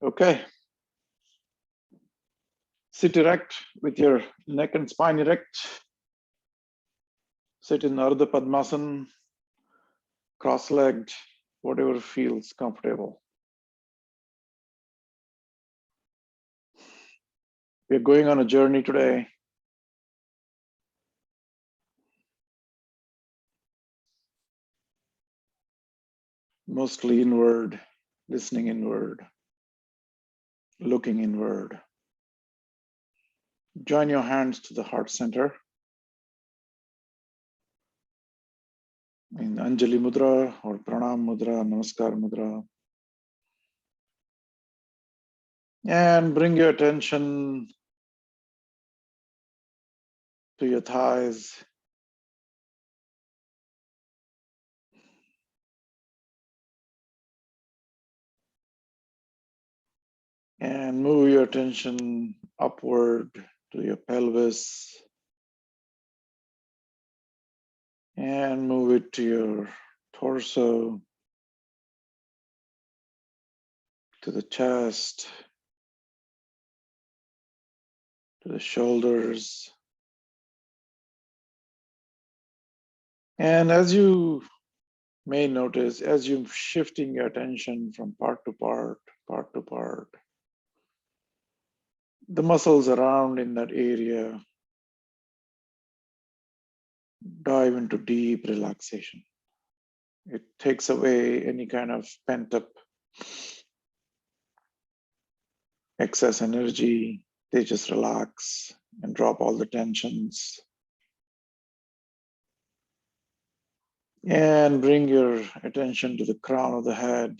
Okay. Sit erect with your neck and spine erect. Sit in Ardha Padmasana, cross-legged, whatever feels comfortable. We're going on a journey today. Mostly inward, listening inward, looking inward. Join your hands to the heart center in Anjali Mudra or Pranam Mudra, Namaskar Mudra. And bring your attention to your thighs. And move your attention upward to your pelvis. And move it to your torso, to the chest, to the shoulders. And as you may notice, as you're shifting your attention from part to part, the muscles around in that area dive into deep relaxation. It takes away any kind of pent up excess energy. They just relax and drop all the tensions. And bring your attention to the crown of the head.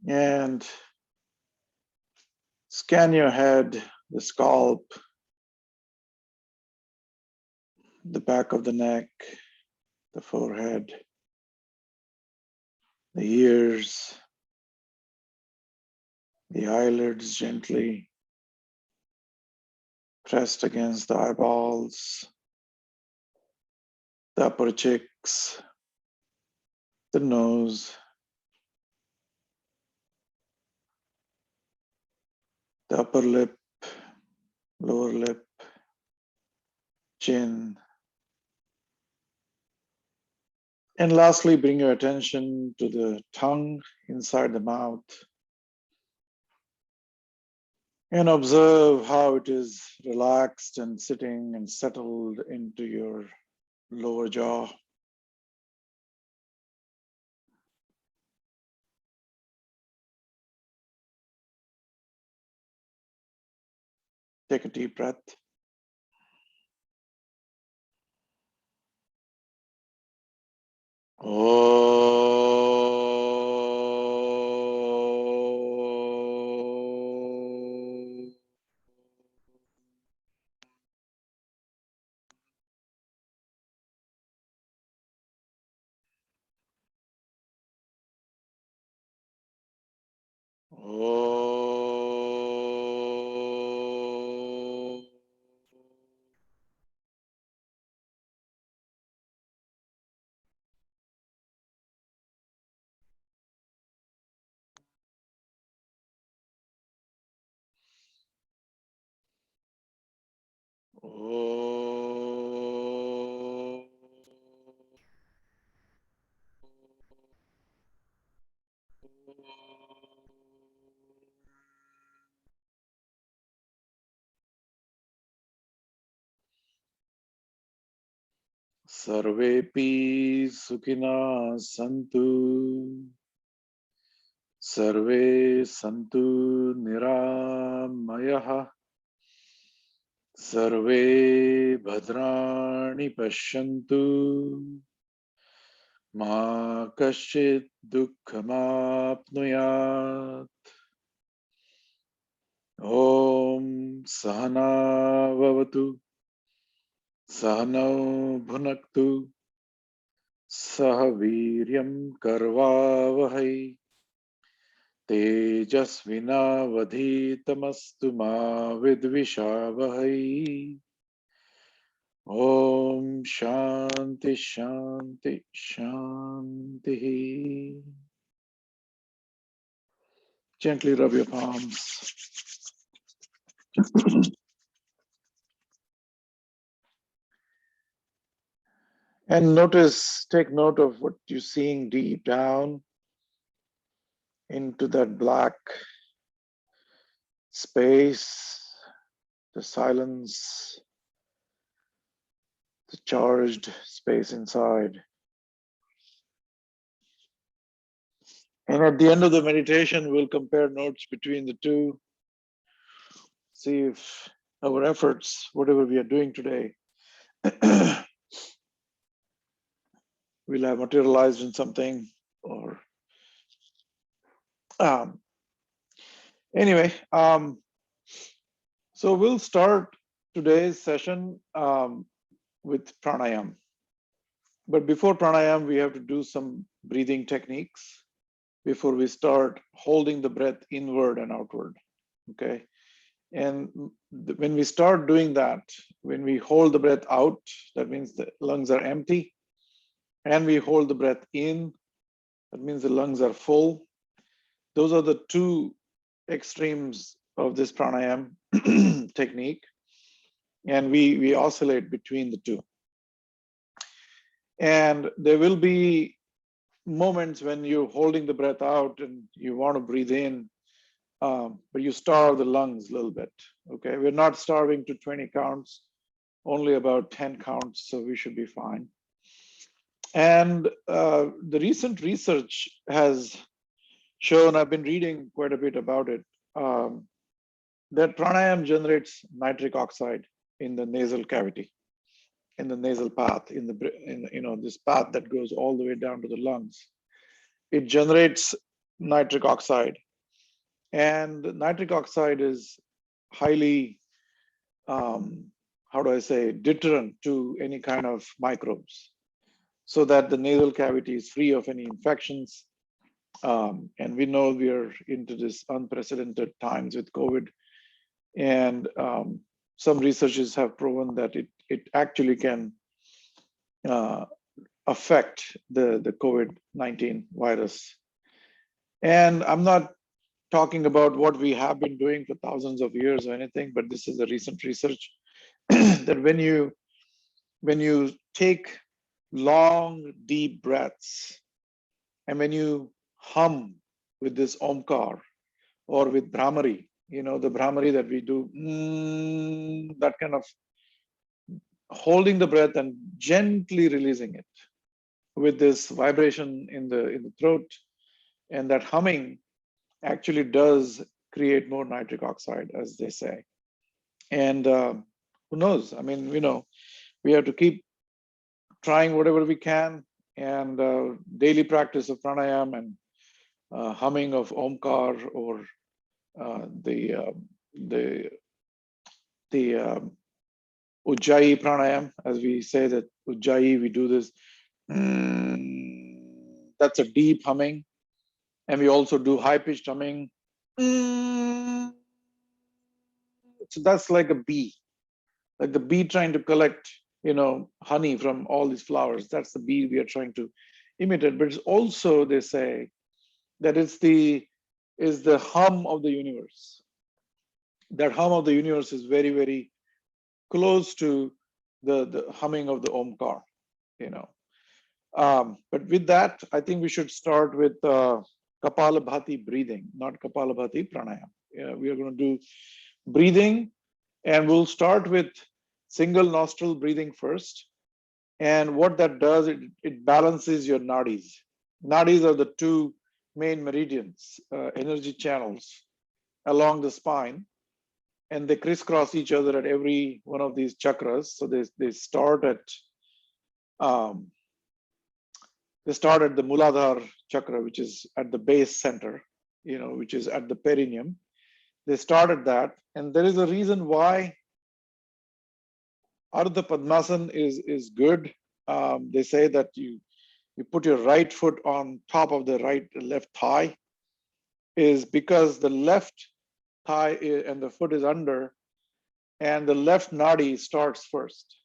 And scan your head, the scalp, the back of the neck, the forehead, the ears, the eyelids gently pressed against the eyeballs, the upper cheeks, the nose, the upper lip, lower lip, chin. And lastly, bring your attention to the tongue inside the mouth and observe how it is relaxed and sitting and settled into your lower jaw. Take a deep breath. Sarvepi Sukhina Santu. Sarve Santu Niramayah. Sarve Bhadrani Pashyantu. Ma Kashchit Dukkhamapnuyat. Om Sahana Vavatu. Sahanau Bhunaktu. Sahaviryam Karvavahai. Tejasvinavadhitamastu ma vidvishavahai. Om Shanti Shanti Shanti. Gently rub your palms. And notice, take note of what you're seeing deep down into that black space, the silence, the charged space inside. And at the end of the meditation, we'll compare notes between the two, see if our efforts, whatever we are doing today, will have materialized in something or anyway. So we'll start today's session with pranayam. But before pranayam, we have to do some breathing techniques before we start holding the breath inward and outward. Okay. And when we start doing that, when we hold the breath out, that means the lungs are empty. And we hold the breath in, that means the lungs are full. Those are the two extremes of this pranayam technique. And we oscillate between the two. And there will be moments when you're holding the breath out and you want to breathe in, but you starve the lungs a little bit. Okay, we're not starving to 20 counts, only about 10 counts, so we should be fine. And the recent research has shown, I've been reading quite a bit about it, that pranayam generates nitric oxide in the nasal cavity, in the nasal path, in this path that goes all the way down to the lungs. It generates nitric oxide, and nitric oxide is highly, how do I say, deterrent to any kind of microbes, so that the nasal cavity is free of any infections. And we know we are into this unprecedented times with COVID, and some researchers have proven that it actually can affect the COVID-19 virus. And I'm not talking about what we have been doing for thousands of years or anything, but this is a recent research that when you take long, deep breaths, and when you hum with this omkar or with Brahmari, the Brahmari that we do, that kind of holding the breath and gently releasing it with this vibration in the throat, and that humming actually does create more nitric oxide, as they say. And who knows? I mean, we have to keep trying whatever we can, and daily practice of pranayam and humming of omkar, or the ujjayi pranayam, as we say that ujjayi, we do this. That's a deep humming. And we also do high-pitched humming. So that's like a bee, like the bee trying to collect, honey from all these flowers. That's the bee we are trying to imitate. But it's also, they say, that is the hum of the universe. That hum of the universe is very, very close to the humming of the omkar, But with that, I think we should start with Kapalabhati breathing, not Kapalabhati pranayam. We are going to do breathing, and we'll start with single nostril breathing first. And what that does, it balances your nadis. Nadis are the two main meridians, energy channels along the spine, and they crisscross each other at every one of these chakras. So they start at the Muladhara chakra, which is at the base center, which is at the perineum. They start at that, and there is a reason why Ardha Padmasana is good. They say that you put your right foot on top of the left thigh, is because the left thigh and the foot is under, and the left nadi starts first.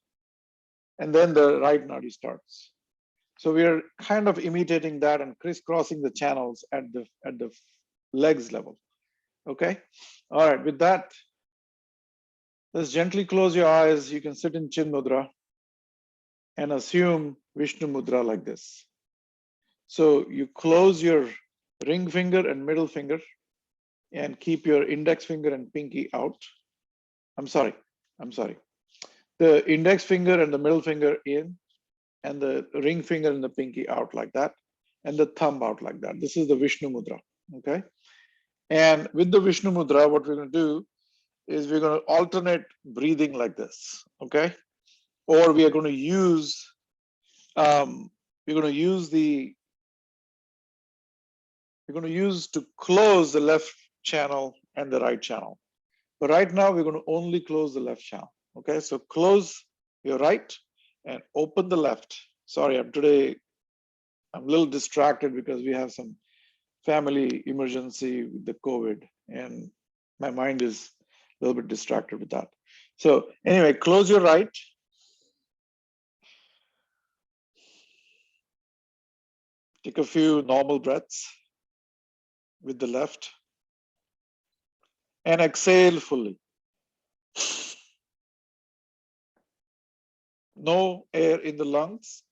and then the right nadi starts. So we are kind of imitating that and crisscrossing the channels at the legs level. Okay. All right. With that, let's gently close your eyes. You can sit in Chin Mudra and assume Vishnu Mudra like this. So you close your ring finger and middle finger and keep your index finger and pinky out. I'm sorry. The index finger and the middle finger in, and the ring finger and the pinky out like that, and the thumb out like that. This is the Vishnu Mudra. Okay. And with the Vishnu Mudra, what we're going to do is we're going to alternate breathing like this. Okay. Or we are going to use to close the left channel and the right channel. But right now we're going to only close the left channel. Okay, so close your right and open the left. Sorry, I'm a little distracted because we have some family emergency with the COVID, and my mind is a little bit distracted with that. So anyway, close your right. Take a few normal breaths with the left and exhale fully. No air in the lungs.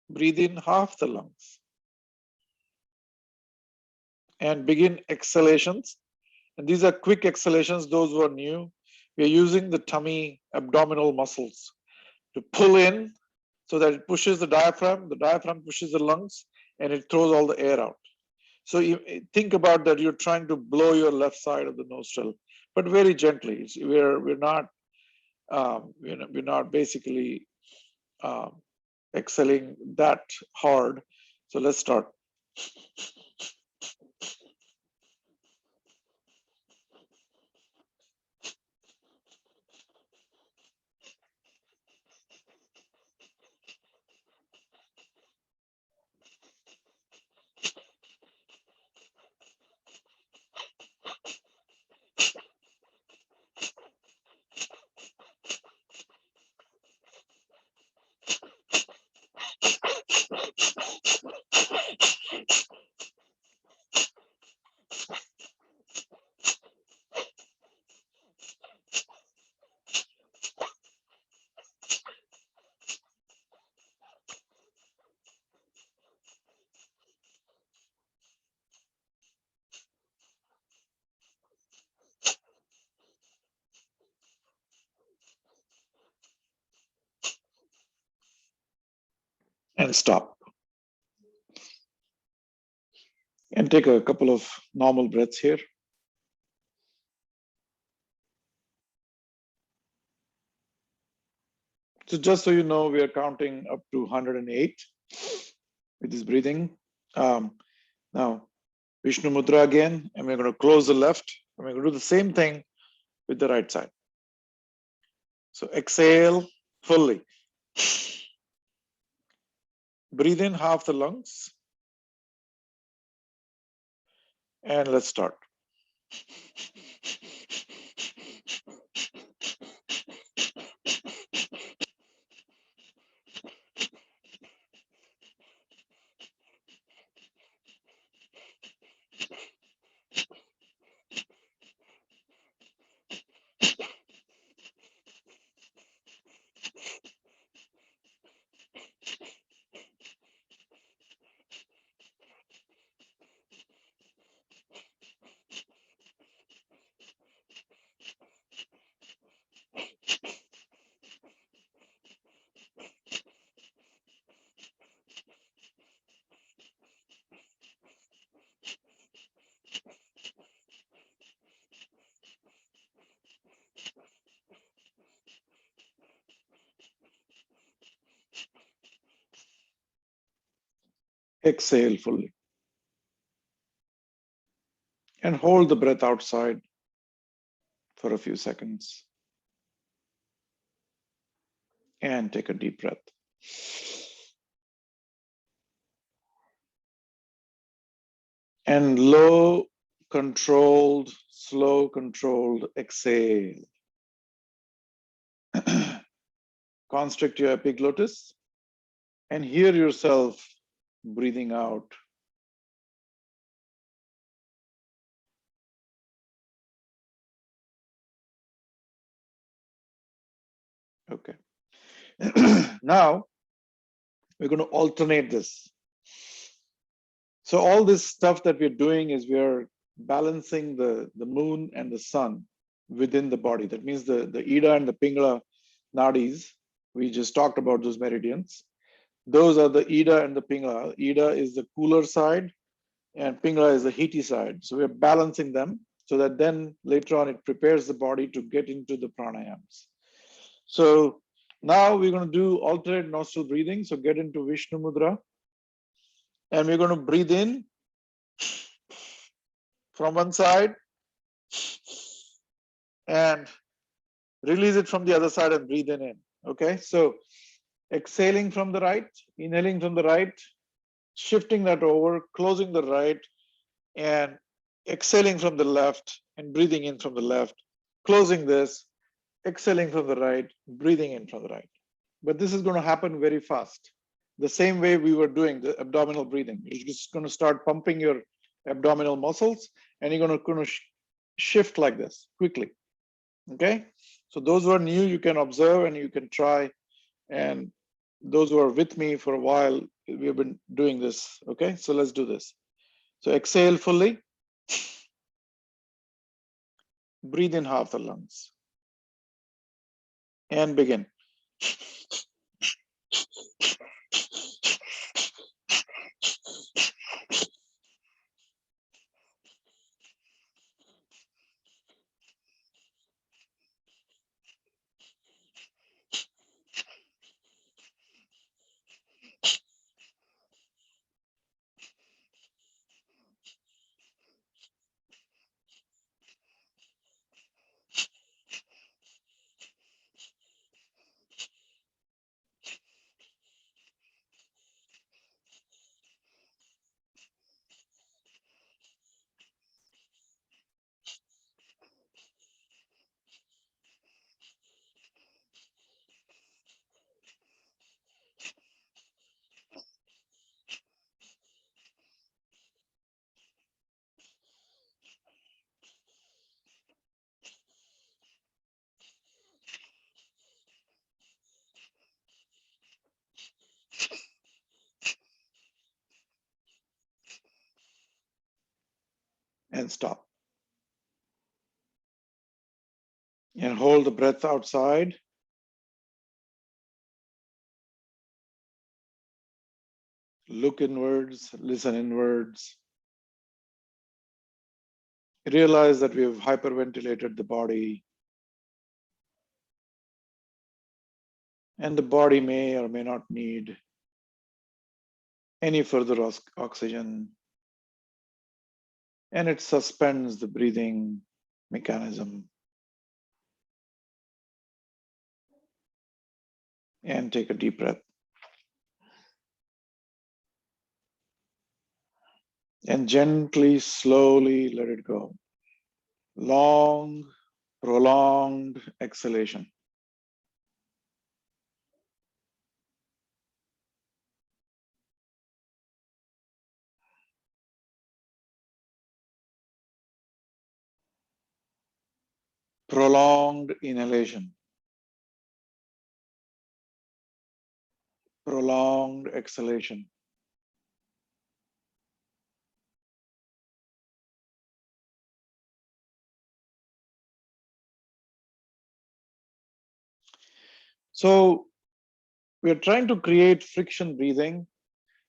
Breathe in half the lungs. And begin exhalations. And these are quick exhalations, those who are new. We are using the tummy abdominal muscles to pull in so that it pushes the diaphragm pushes the lungs, and it throws all the air out. So you think about that, you're trying to blow your left side of the nostril, but very gently. We're not basically exhaling that hard. So let's start. And stop. And take a couple of normal breaths here. So just so you know, we are counting up to 108 with this breathing. Now, Vishnu Mudra again, and we're going to close the left, and we're going to do the same thing with the right side. So exhale fully. Breathe in half the lungs. And let's start. Exhale fully. And hold the breath outside for a few seconds. And take a deep breath. And slow, controlled exhale. constrict your epiglottis and hear yourself breathing out. Okay. Now we're going to alternate this. So all this stuff that we're doing is we're balancing the moon and the sun within the body. That means the Ida and the Pingala nadis, we just talked about those meridians. Those are the Ida and the Pingala. Ida is the cooler side and Pingala is the heaty side. So we're balancing them so that then later on it prepares the body to get into the pranayams. So now we're going to do alternate nostril breathing. So get into Vishnu Mudra. And we're going to breathe in from one side and release it from the other side and breathe in. Okay, so exhaling from the right, inhaling from the right, shifting that over, closing the right, and exhaling from the left and breathing in from the left, closing this, exhaling from the right, breathing in from the right. But this is going to happen very fast. The same way we were doing the abdominal breathing. You're just going to start pumping your abdominal muscles and you're going to shift like this quickly. Okay, so those who are new, you can observe and you can try. And those who are with me for a while, we've been doing this. Okay, so let's do this. So exhale fully. Breathe in half the lungs. And begin. And stop. And hold the breath outside. Look inwards, listen inwards. Realize that we have hyperventilated the body. And the body may or may not need any further oxygen. And it suspends the breathing mechanism. And take a deep breath. And gently, slowly let it go. Long, prolonged exhalation. Prolonged inhalation. Prolonged exhalation. So we're trying to create friction breathing.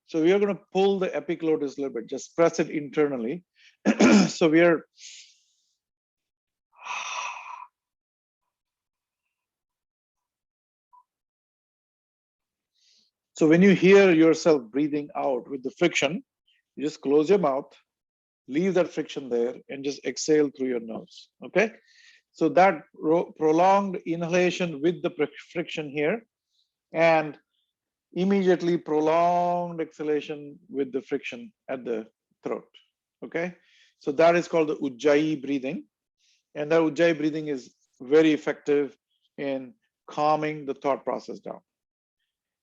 So we are going to pull the epiglottis a little bit, just press it internally. So we are so when you hear yourself breathing out with the friction, you just close your mouth, leave that friction there, and just exhale through your nose. Okay. So that prolonged inhalation with the friction here, and immediately prolonged exhalation with the friction at the throat. Okay. So that is called the Ujjayi breathing. And that Ujjayi breathing is very effective in calming the thought process down.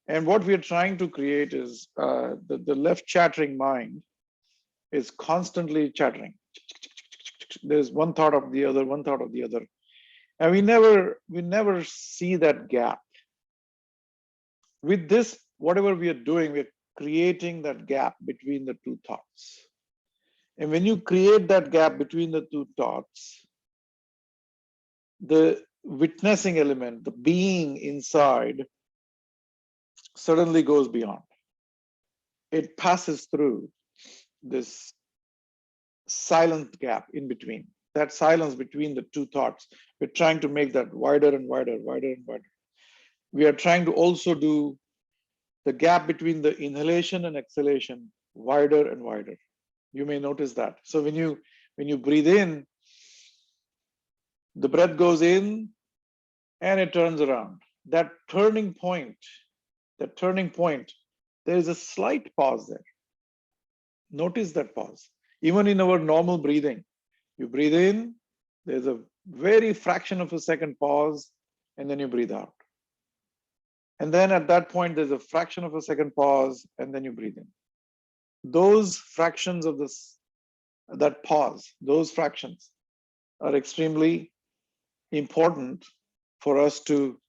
And what we are trying to create is the left chattering mind is constantly chattering. There's one thought of the other, one thought of the other. And we never see that gap. With this, whatever we are doing, we're creating that gap between the two thoughts. And when you create that gap between the two thoughts, the witnessing element, the being inside, suddenly goes beyond. It passes through this silent gap in between. That silence between the two thoughts, we're trying to make that wider and wider, wider and wider. We are trying to also do the gap between the inhalation and exhalation wider and wider. You may notice that. So when you breathe in, the breath goes in and it turns around. That turning point, there is a slight pause there. Notice that pause. Even in our normal breathing, you breathe in, there's a very fraction of a second pause, and then you breathe out. And then at that point, there's a fraction of a second pause, and then you breathe in. Those fractions of that pause, those fractions are extremely important for us to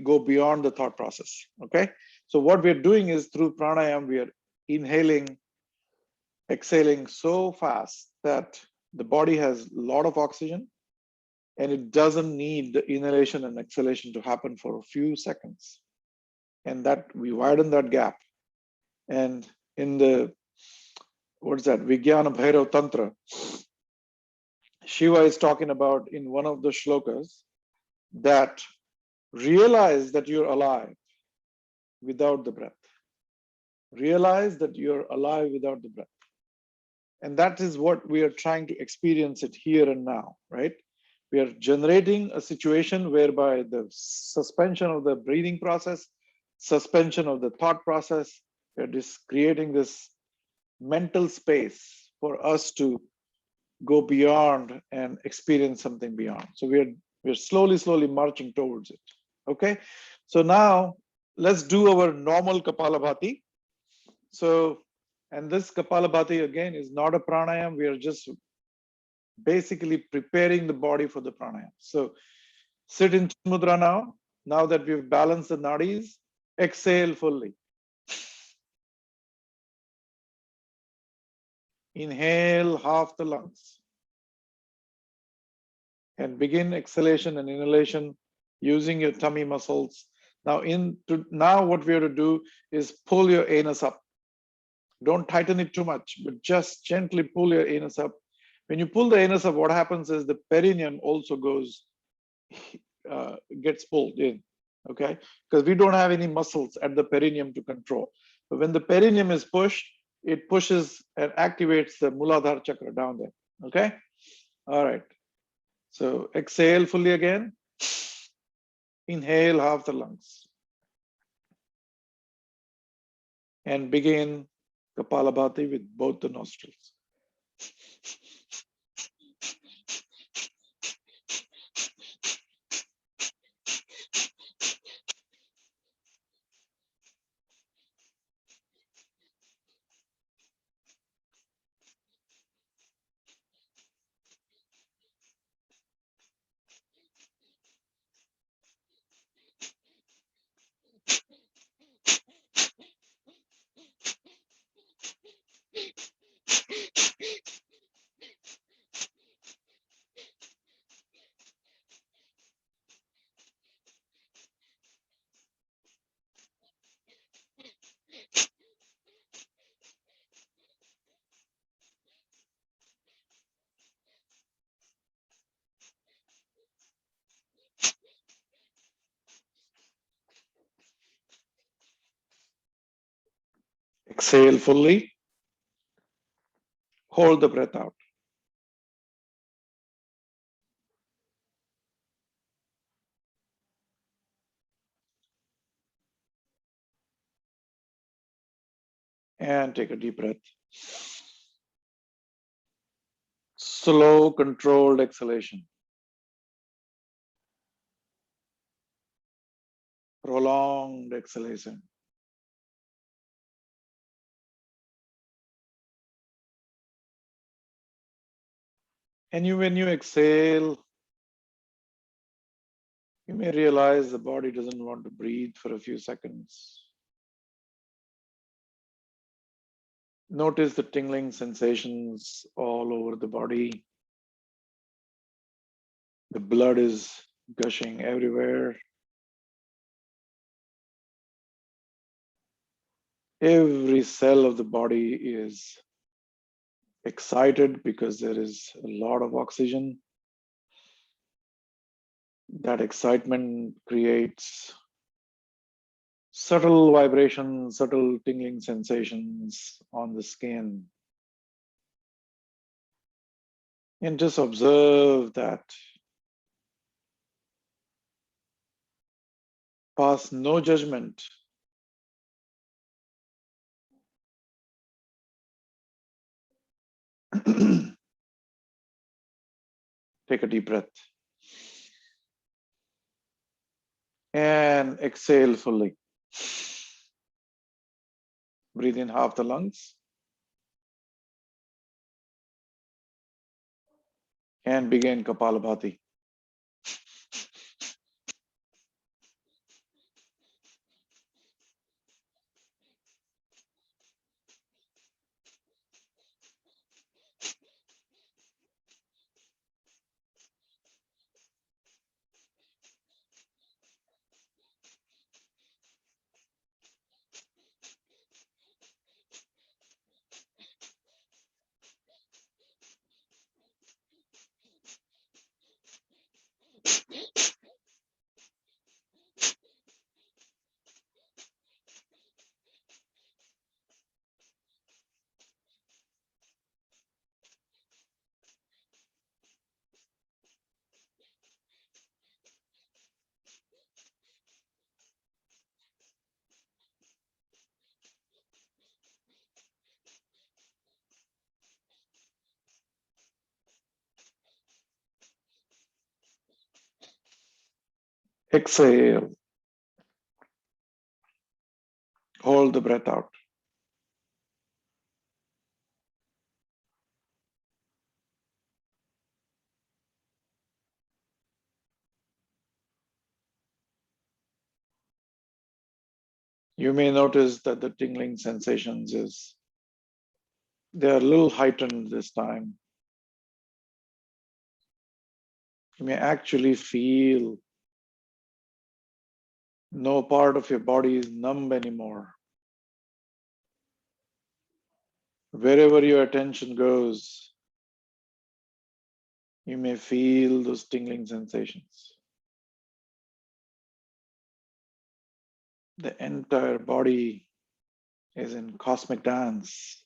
go beyond the thought process. Okay. So what we're doing is through pranayam, we are inhaling, exhaling so fast that the body has a lot of oxygen and it doesn't need the inhalation and exhalation to happen for a few seconds. And that we widen that gap. And in the, what's that, Vijnana Bhairav Tantra, Shiva is talking about in one of the shlokas that realize that you're alive without the breath. Realize that you're alive without the breath. And that is what we are trying to experience it here and now, right? We are generating a situation whereby the suspension of the breathing process, suspension of the thought process, we're just creating this mental space for us to go beyond and experience something beyond. So we're slowly marching towards it. Okay. So now let's do our normal Kapalabhati. So, and this Kapalabhati again is not a pranayam. We are just basically preparing the body for the pranayam. So sit in mudra now. Now that we've balanced the nadis, exhale fully. Inhale half the lungs. And begin exhalation and inhalation using your tummy muscles. Now, now what we have to do is pull your anus up. Don't tighten it too much, but just gently pull your anus up. When you pull the anus up, what happens is the perineum also gets pulled in, okay? Because we don't have any muscles at the perineum to control. But when the perineum is pushed, it pushes and activates the Muladhara chakra down there, okay? All right. So exhale fully again. Inhale half the lungs. And begin Kapalabhati with both the nostrils. Exhale fully. Hold the breath out. And take a deep breath. Slow, controlled exhalation. prolonged exhalation. And when you exhale, you may realize the body doesn't want to breathe for a few seconds. Notice the tingling sensations all over the body. The blood is gushing everywhere. Every cell of the body is excited because there is a lot of oxygen. That excitement creates subtle vibrations, subtle tingling sensations on the skin. And just observe that. Pass no judgment. Take a deep breath. And exhale fully. Breathe in half the lungs. And begin Kapalabhati. Exhale. Hold the breath out. You may notice that the tingling sensations they're a little heightened this time. You may actually feel no part of your body is numb anymore. Wherever your attention goes, you may feel those tingling sensations. The entire body is in cosmic dance.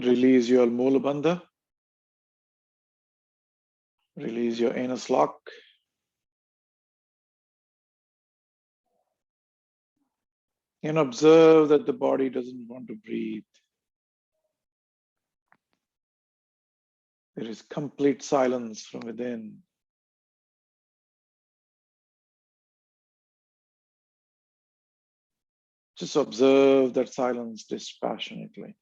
Release your Mula Bandha. Release your anus lock. And observe that the body doesn't want to breathe. There is complete silence from within. Just observe that silence dispassionately.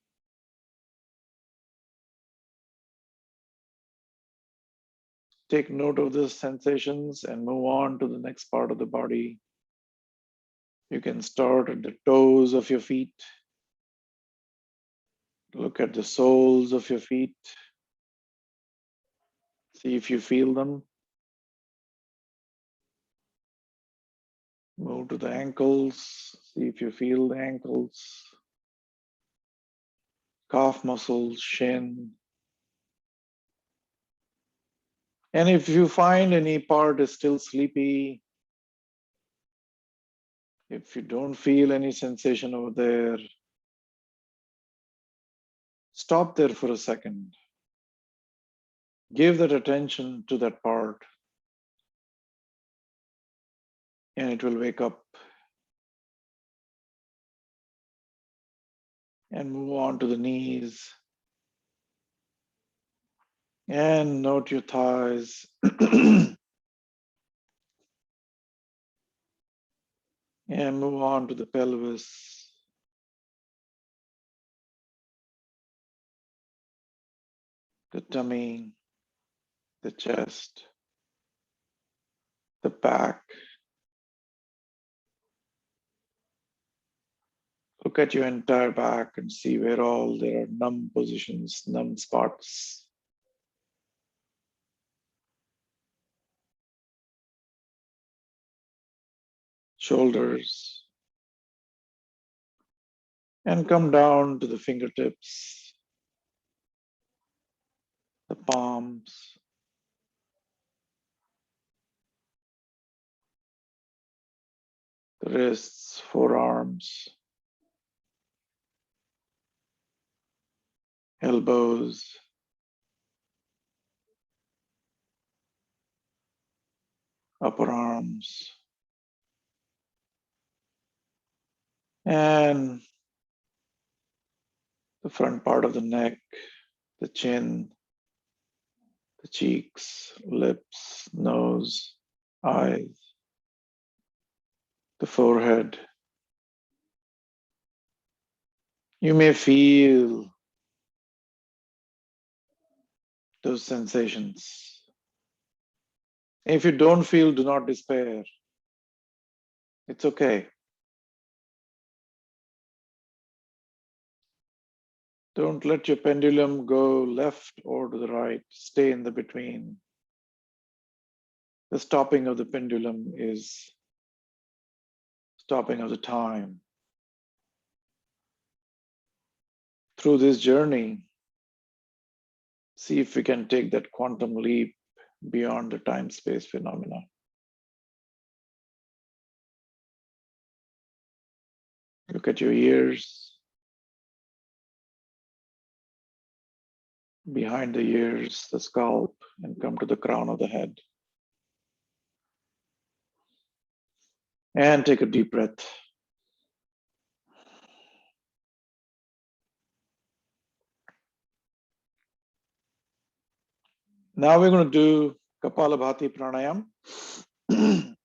Take note of the sensations and move on to the next part of the body. You can start at the toes of your feet. Look at the soles of your feet. See if you feel them. Move to the ankles. See if you feel the ankles. Calf muscles, shin. And if you find any part is still sleepy, if you don't feel any sensation over there, stop there for a second. Give that attention to that part, and it will wake up. And move on to the knees. And note your thighs. And move on to the pelvis. The tummy, the chest, the back. Look at your entire back and see where all there are numb positions, numb spots. Shoulders. And come down to the fingertips, the palms, the wrists, forearms, elbows, upper arms, and the front part of the neck, the chin, the cheeks, lips, nose, eyes, the forehead. You may feel those sensations. If you don't feel, do not despair. It's okay. Don't let your pendulum go left or to the right. Stay in the between. The stopping of the pendulum is stopping of the time. Through this journey, see if we can take that quantum leap beyond the time-space phenomena. Look at your ears, behind the ears, the scalp, and come to the crown of the head. And take a deep breath. Now we're going to do Kapalabhati Pranayam.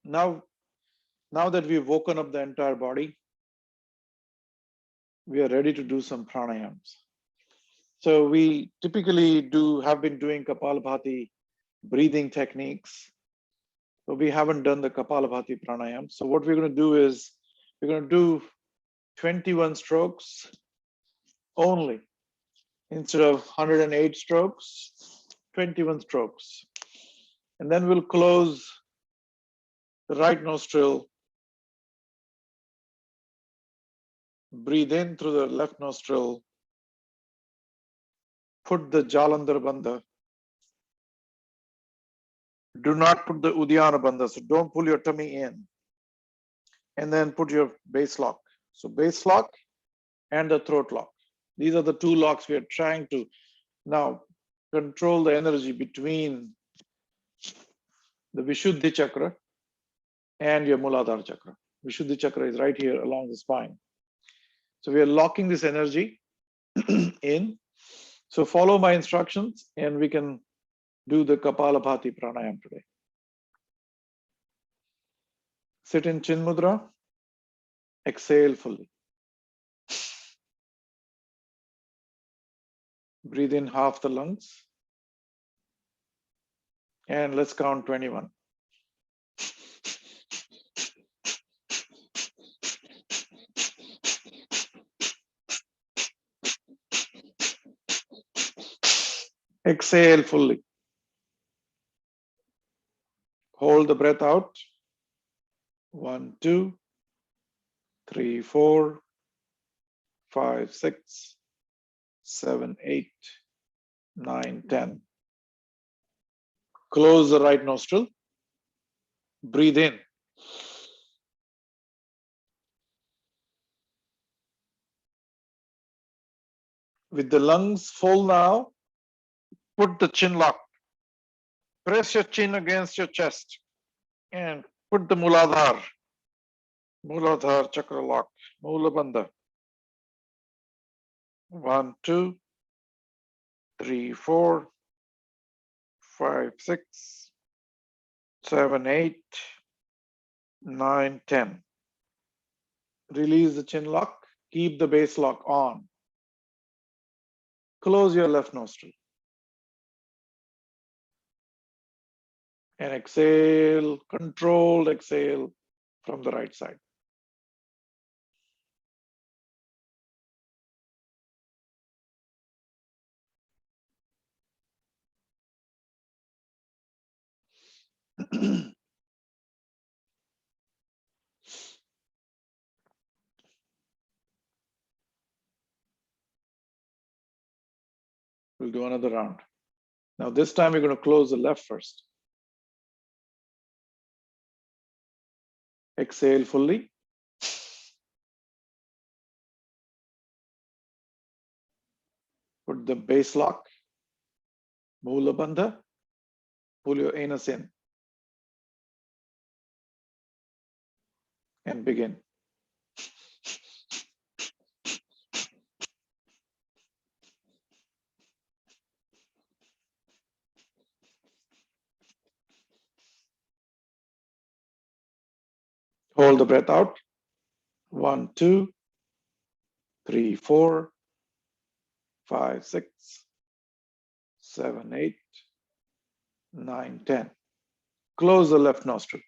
Now that we've woken up the entire body, we are ready to do some pranayams. So we typically have been doing Kapalabhati breathing techniques, but we haven't done the Kapalabhati pranayam. So what we're going to do is we're going to do 21 strokes only. Instead of 108 strokes, 21 strokes. And then we'll close the right nostril, breathe in through the left nostril, put the Jalandhar Bandha. Do not put the Uddiyana Bandha, so don't pull your tummy in. And then put your base lock. So base lock and the throat lock. These are the two locks we are trying to now control the energy between the Vishuddhi chakra and your Muladhara chakra. Vishuddhi chakra is right here along the spine. So we are locking this energy in. So follow my instructions and we can do the Kapalabhati pranayam today. Sit in Chin Mudra, exhale fully. Breathe in half the lungs. And let's count 21. Exhale fully. Hold the breath out. 1, 2, 3, 4, 5, 6, 7, 8, 9, 10. Close the right nostril. Breathe in. With the lungs full now, put the chin lock. Press your chin against your chest and put the Muladhara chakra lock, Mula Bandha. 1, 2, 3, 4, 5, 6, 7, 8, 9, 10. Release the chin lock. Keep the base lock on. Close your left nostril. And exhale, controlled exhale from the right side. We'll do another round. Now this time we're going to close the left first. Exhale fully. Put the base lock. Mula bandha. Pull your anus in. And begin. Hold the breath out. 1, 2, 3, 4, 5, 6, 7, 8, 9, 10. Close the left nostril.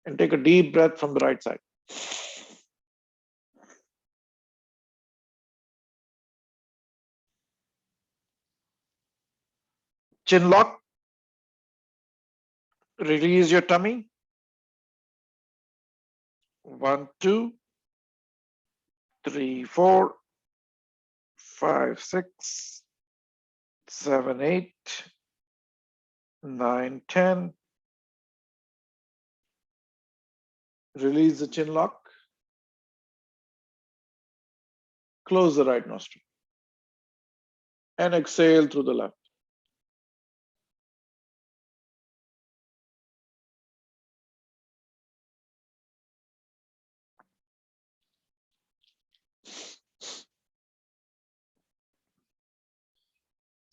And take a deep breath from the right side. Chin lock. Release your tummy. 1, 2, 3, 4, 5, 6, 7, 8, 9, 10. Release the chin lock. Close the right nostril. And exhale through the left.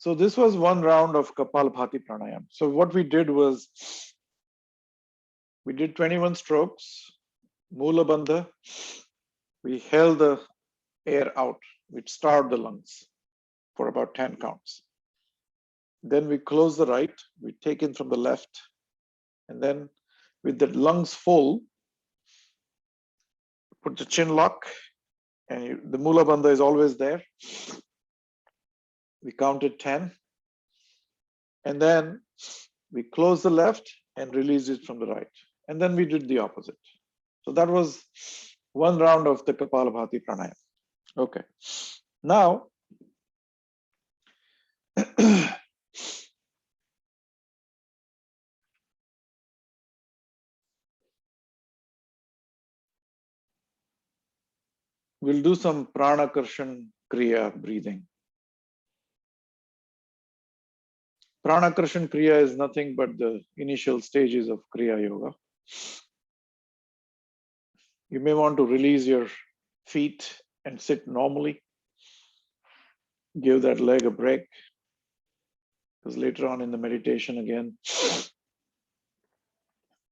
So this was one round of Kapalabhati Pranayam. So what we did was, we did 21 strokes, Mula Bandha. We held the air out, which starved the lungs for about 10 counts. Then we close the right, we take in from the left, and then with the lungs full, put the chin lock, and the Mula Bandha is always there. We counted 10, and then we close the left and release it from the right. And then we did the opposite. So that was one round of the Kapalabhati Pranayam. Okay. Now, we'll do some Pranakarshan Kriya breathing. Pranakarshan Kriya is nothing but the initial stages of Kriya Yoga. You may want to release your feet and sit normally. Give that leg a break. Because later on in the meditation again,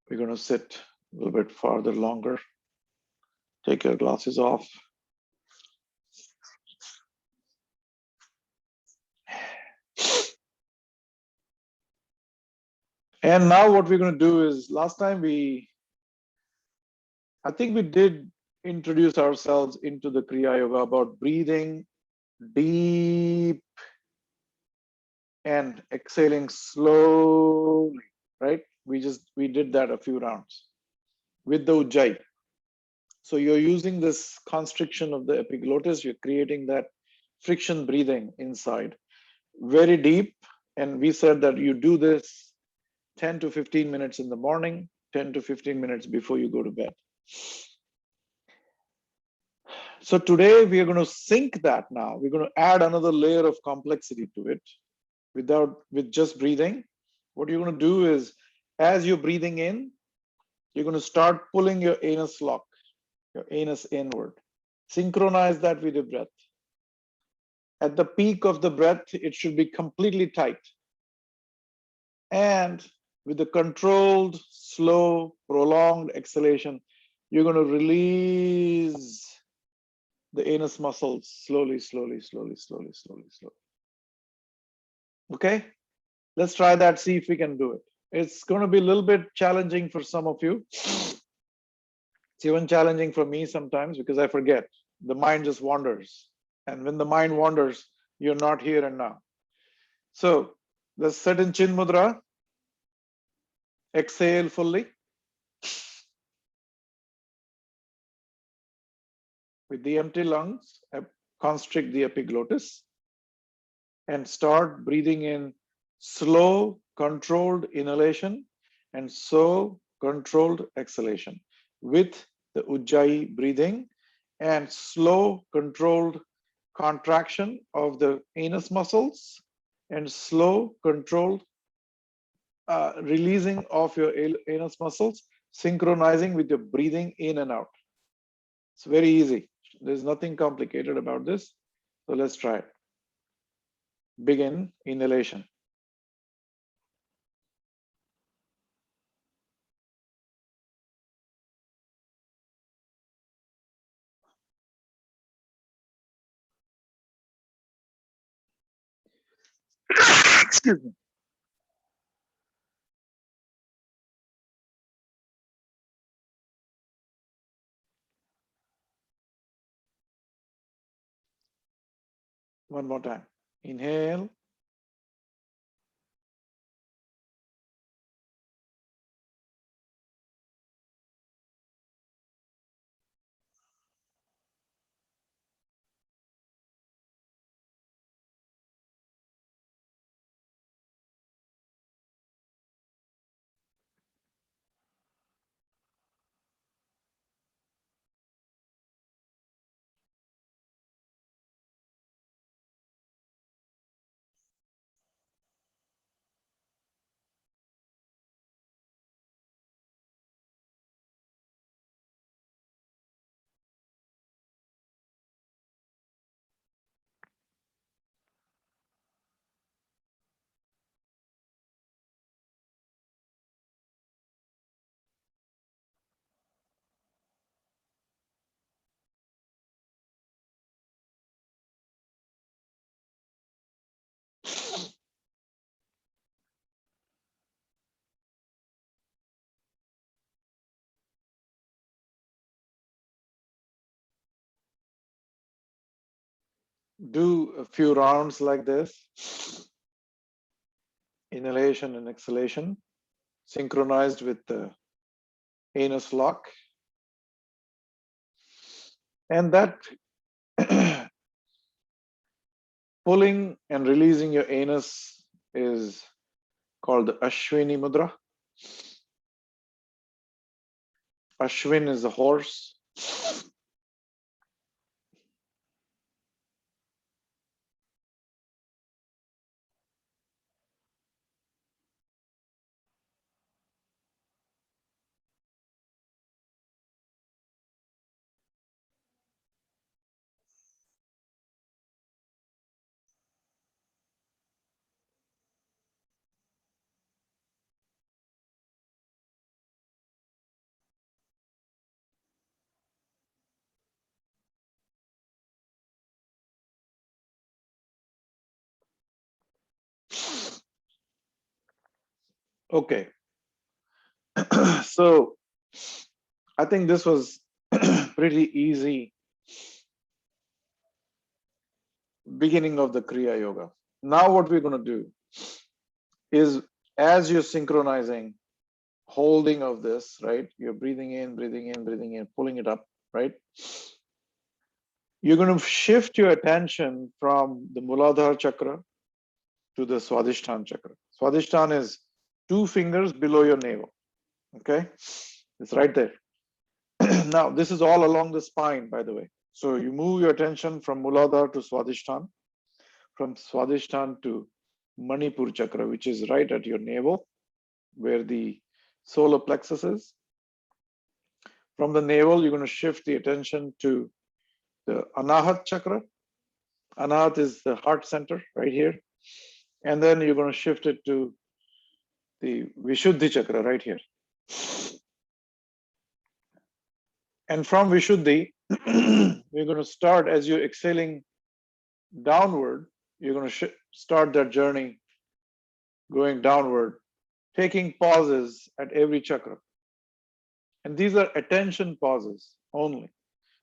we're going to sit a little bit farther longer. Take your glasses off. And now what we're going to do is, last time I think we did introduce ourselves into the Kriya Yoga about breathing deep and exhaling slowly, right? We did that a few rounds with the Ujjayi. So you're using this constriction of the epiglottis, you're creating that friction breathing inside, very deep. And we said that you do this 10 to 15 minutes in the morning, 10 to 15 minutes before you go to bed. So today we are going to sync that now. We're going to add another layer of complexity to it with just breathing. What you're going to do is, as you're breathing in, you're going to start pulling your anus lock, your anus inward. Synchronize that with your breath. At the peak of the breath, it should be completely tight. And with the controlled, slow, prolonged exhalation, you're going to release the anus muscles slowly, slowly, slowly, slowly, slowly, slowly. Okay? Let's try that, see if we can do it. It's going to be a little bit challenging for some of you. It's even challenging for me sometimes because I forget. The mind just wanders. And when the mind wanders, you're not here and now. So let's sit in Chin Mudra. Exhale fully. With the empty lungs, constrict the epiglottis and start breathing in slow, controlled inhalation and slow, controlled exhalation with the Ujjayi breathing and slow, controlled contraction of the anus muscles and slow, controlled releasing of your anus muscles, synchronizing with your breathing in and out. It's very easy. There's nothing complicated about this. So let's try it. Begin inhalation. Excuse me. One more time. Inhale. Do a few rounds like this. Inhalation and exhalation, synchronized with the anus lock. And that pulling and releasing your anus is called the Ashwini Mudra. Ashwin is a horse. Okay. So I think this was pretty easy beginning of the Kriya Yoga. Now what we're going to do is, as you're synchronizing, holding of this, right? You're breathing in, breathing in, breathing in, pulling it up, right? You're going to shift your attention from the Muladhara chakra to the Swadhisthana chakra. Swadhisthana is 2 fingers below your navel. Okay, it's right there. Now, this is all along the spine, by the way. So you move your attention from Muladhara to Swadhisthana, from Swadhisthana to Manipur chakra, which is right at your navel, where the solar plexus is. From the navel, you're going to shift the attention to the Anahat chakra, Anat is the heart center right here. And then you're going to shift it to the Vishuddhi chakra right here. And from Vishuddhi, we're going to start as you're exhaling downward. You're going to start that journey going downward, taking pauses at every chakra. And these are attention pauses only.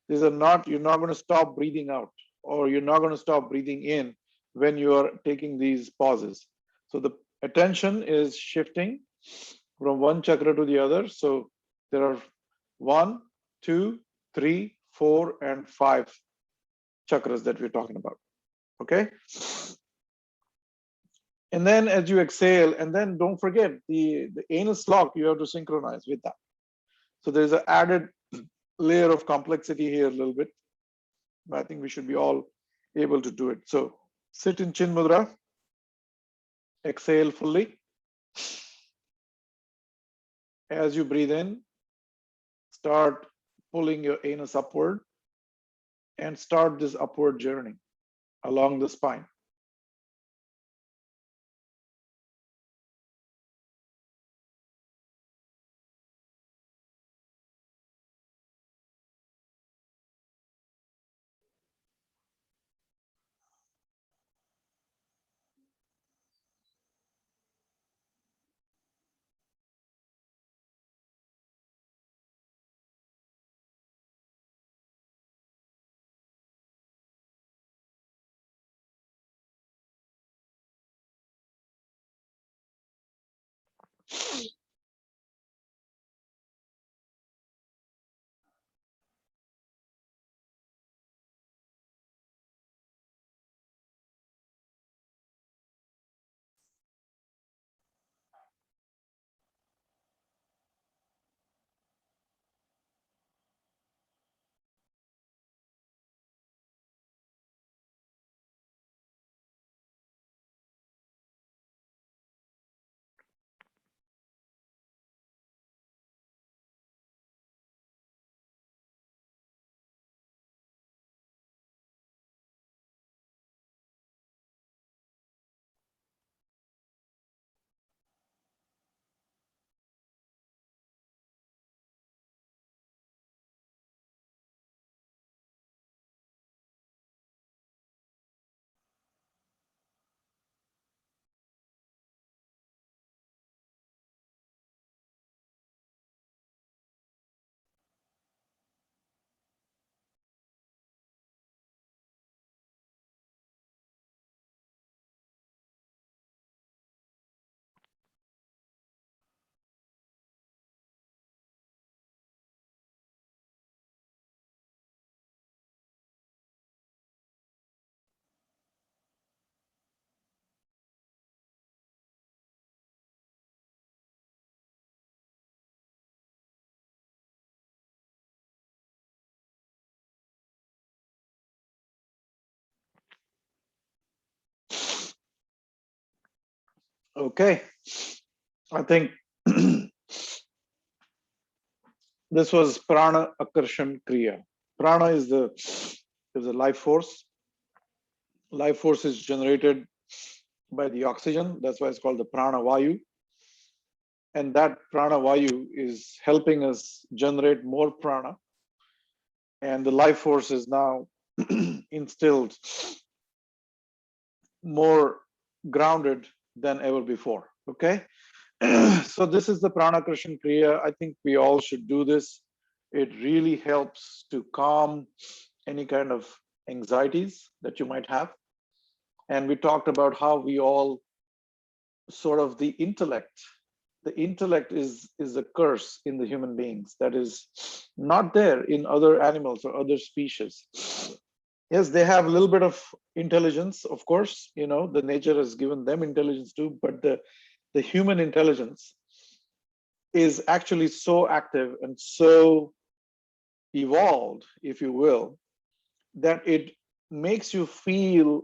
These are not, you're not going to stop breathing out, or you're not going to stop breathing in when you are taking these pauses. So the attention is shifting from one chakra to the other. So there are 1, 2, 3, 4, and 5 chakras that we're talking about. Okay. And then as you exhale, and then don't forget the anus lock, you have to synchronize with that. So there's an added layer of complexity here a little bit, but I think we should be all able to do it. So sit in Chin Mudra, exhale fully. As you breathe in, start pulling your anus upward and start this upward journey along the spine. Okay, I think this was Prana Akarshan Kriya. Prana is the life force. Life force is generated by the oxygen. That's why it's called the Prana Vayu. And that Prana Vayu is helping us generate more prana. And the life force is now instilled more grounded than ever before. Okay. So this is the Prana Krishan Kriya. I think we all should do this. It really helps to calm any kind of anxieties that you might have. And we talked about how we all sort of the intellect is a curse in the human beings that is not there in other animals or other species. Yes, they have a little bit of intelligence, of course, you know, the nature has given them intelligence too, but the human intelligence is actually so active and so evolved, if you will, that it makes you feel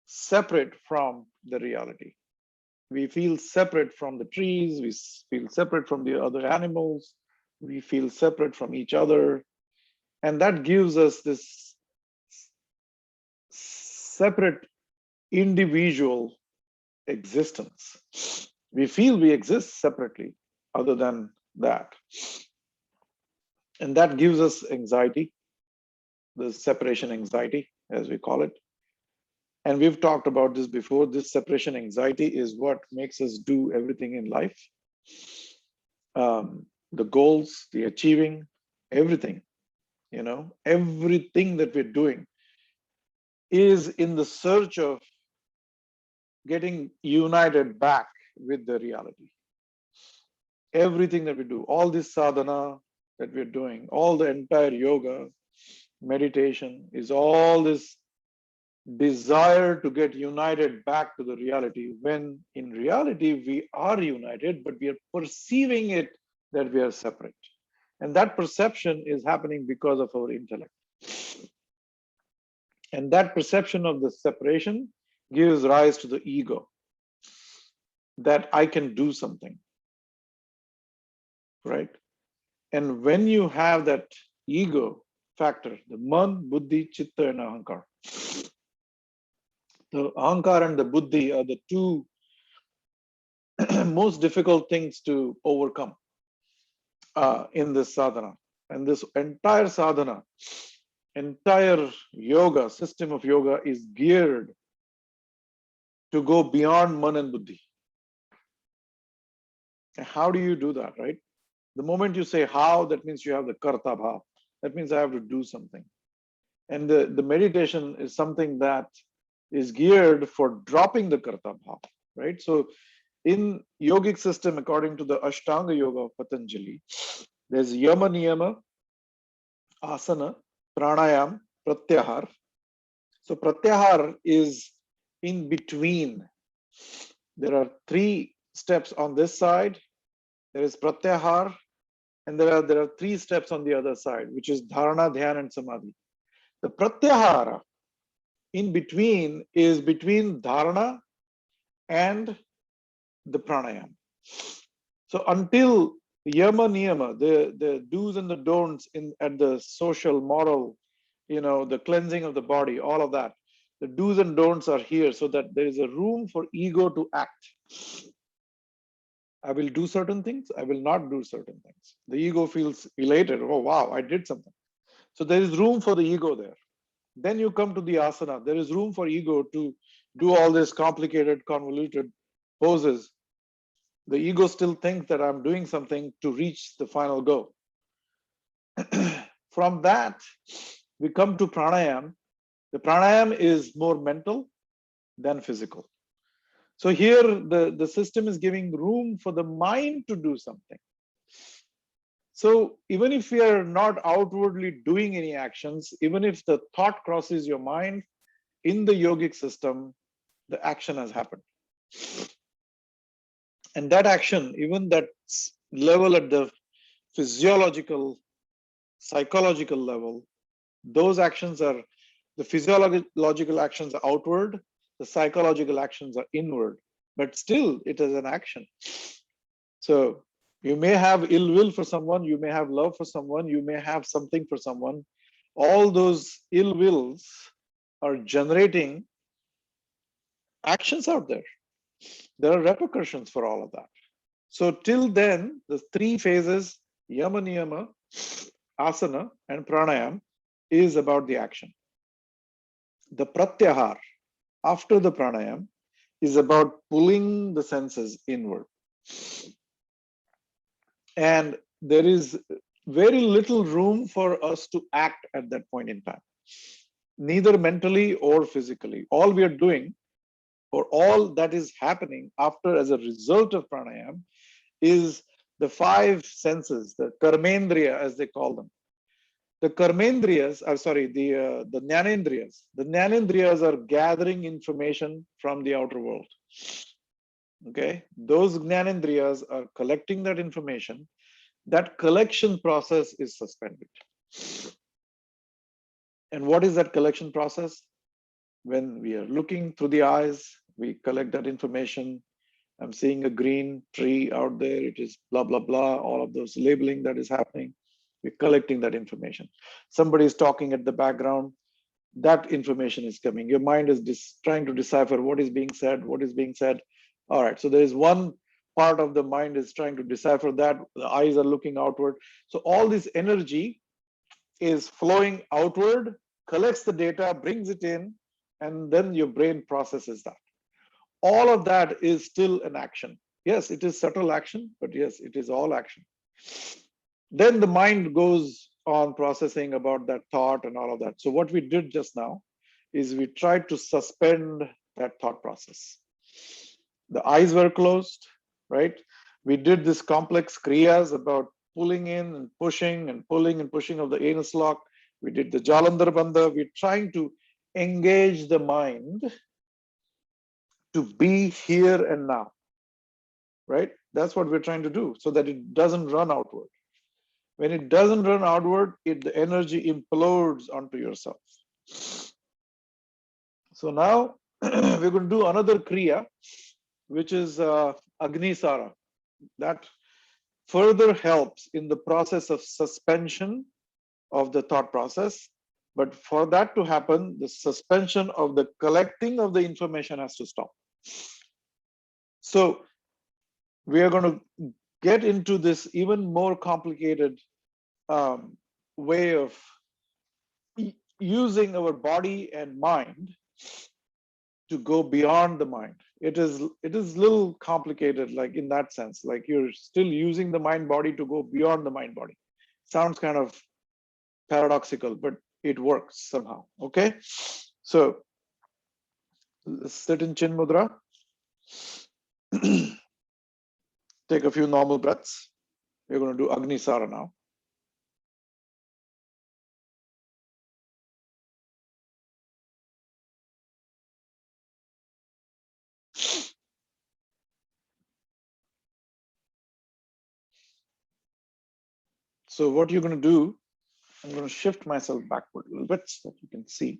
separate from the reality. We feel separate from the trees, we feel separate from the other animals, we feel separate from each other. And that gives us this separate individual existence. We feel we exist separately other than that. And that gives us anxiety, the separation anxiety, as we call it. And we've talked about this before. This separation anxiety is what makes us do everything in life. The goals, the achieving, everything, everything that we're doing is in the search of getting united back with the reality. Everything that we do, all this sadhana that we're doing, all the entire yoga, meditation is all this desire to get united back to the reality, when in reality we are united, but we are perceiving it that we are separate. And that perception is happening because of our intellect. And that perception of the separation gives rise to the ego, that I can do something, right? And when you have that ego factor, the man, buddhi, chitta, and ahankar, the ahankar and the buddhi are the two most difficult things to overcome in this sadhana. And this entire sadhana, entire yoga, system of yoga is geared to go beyond man and buddhi. How do you do that, right? The moment you say how, that means you have the karta bhav. That means I have to do something. And the meditation is something that is geared for dropping the karta bhav, right? So in yogic system, according to the Ashtanga Yoga of Patanjali, there's yama niyama, asana, pranayam, pratyahar. So pratyahar is in between. There are 3 steps on this side. There is pratyahar, and there are 3 steps on the other side, which is dharana, dhyana, and samadhi. The pratyahara in between is between dharana and the pranayam. So until yama niyama, the do's and the don'ts at the social, moral, the cleansing of the body, all of that, the do's and don'ts are here so that there is a room for ego to act. I will do certain things, I will not do certain things. The ego feels elated. Oh, wow, I did something. So there is room for the ego there. Then you come to the asana. There is room for ego to do all this complicated, convoluted poses. The ego still thinks that I'm doing something to reach the final goal. From that, we come to pranayam. The pranayam is more mental than physical. So here, the system is giving room for the mind to do something. So even if we are not outwardly doing any actions, even if the thought crosses your mind, in the yogic system, the action has happened. And that action, even that level at the physiological, psychological level, those actions are, the physiological actions are outward, the psychological actions are inward, but still it is an action. So you may have ill will for someone, you may have love for someone, you may have something for someone. All those ill wills are generating actions out there. There are repercussions for all of that. So till then, the 3 phases, yama niyama, asana, and pranayam, is about the action. The pratyahar, after the pranayam, is about pulling the senses inward. And there is very little room for us to act at that point in time, neither mentally or physically. All we are doing, or all that is happening after as a result of pranayam, is the 5 senses, the karmendriya as they call them. The karmendriyas, the jnanendriyas. The jnanendriyas are gathering information from the outer world. Okay, those jnanendriyas are collecting that information. That collection process is suspended. And what is that collection process? When we are looking through the eyes, we collect that information. I'm seeing a green tree out there. It is blah, blah, blah. All of those labeling that is happening. We're collecting that information. Somebody is talking at the background. that information is coming. Your mind is trying to decipher what is being said, what is being said. All right, so there is one part of the mind is trying to decipher that. The eyes are looking outward. So all this energy is flowing outward, collects the data, brings it in, and then your brain processes that. All of that is still an action. Yes, it is subtle action, but yes, it is all action. Then the mind goes on processing about that thought and all of that. So what we did just now is we tried to suspend that thought process. The eyes were closed, right? We did this complex kriyas about pulling in and pushing and pulling and pushing of the anus lock. We did the Jalandhar Bandha. We're trying to engage the mind to be here and now, right? That's what we're trying to do so that it doesn't run outward. When it doesn't run outward, the energy implodes onto yourself. So now we're going to do another kriya, which is Agnisara. That further helps in the process of suspension of the thought process. But for that to happen, the suspension of the collecting of the information has to stop. So we are going to get into this even more complicated way of using our body and mind to go beyond the mind. It is a little complicated, like in that sense, like you're still using the mind body to go beyond the mind body. Sounds kind of paradoxical, but it works somehow. Okay, so sit in Chin Mudra. Take a few normal breaths. We're going to do Agnisara now. So what you're going to do, I'm going to shift myself backward a little bit so that you can see.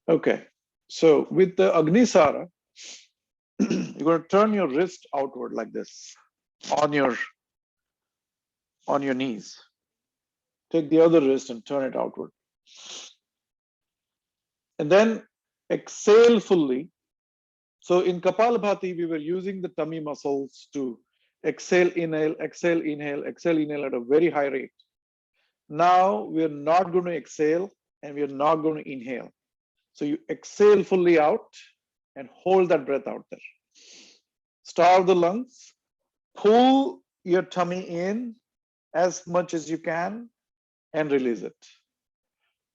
Okay, so with the Agnisara, you're going to turn your wrist outward like this on your knees. Take the other wrist and turn it outward. And then exhale fully. So in Kapalabhati, we were using the tummy muscles to exhale, inhale, exhale, inhale, exhale, inhale at a very high rate. Now we're not going to exhale and we're not going to inhale. So you exhale fully out and hold that breath out there. Starve the lungs, pull your tummy in as much as you can and release it.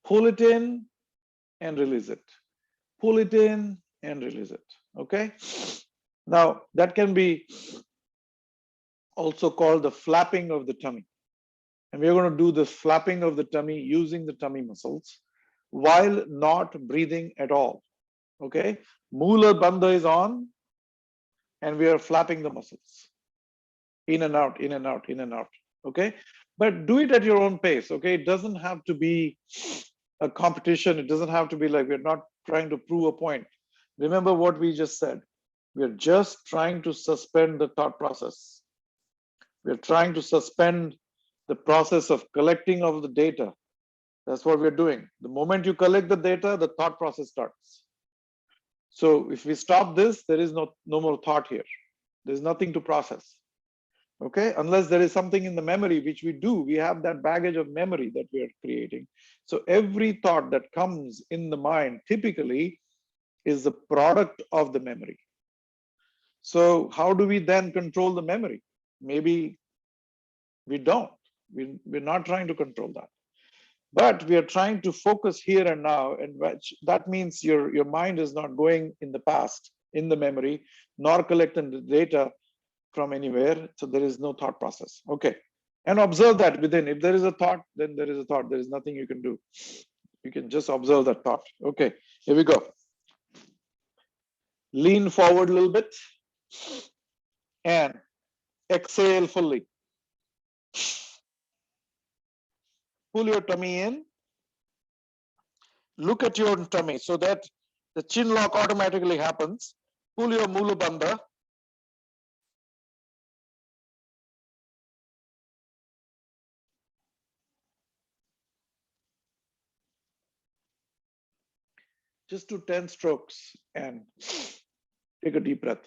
Pull it in and release it. Pull it in and release it. Okay. Now that can be also called the flapping of the tummy. And we're going to do the flapping of the tummy using the tummy muscles while not breathing at all. Okay. Mula Bandha is on and we are flapping the muscles. In and out, in and out, in and out. Okay. But do it at your own pace. Okay. It doesn't have to be a competition. It doesn't have to be like we're not trying to prove a point. Remember what we just said. We're just trying to suspend the thought process. We're trying to suspend the process of collecting of the data. That's what we're doing. The moment you collect the data, the thought process starts. So if we stop this, there is no more thought here. There's nothing to process. Okay, unless there is something in the memory, which we do, we have that baggage of memory that we are creating. So every thought that comes in the mind typically is the product of the memory. So how do we then control the memory? Maybe we don't. We're not trying to control that. But we are trying to focus here and now, and that means your mind is not going in the past, in the memory, nor collecting the data from anywhere. So there is no thought process. Okay. And observe that within. If there is a thought, then there is a thought. There is nothing you can do. You can just observe that thought. Okay, here we go. Lean forward a little bit and exhale fully. Pull your tummy in. Look at your tummy so that the chin lock automatically happens. Pull your Mula Bandha. just do 10 strokes and take a deep breath.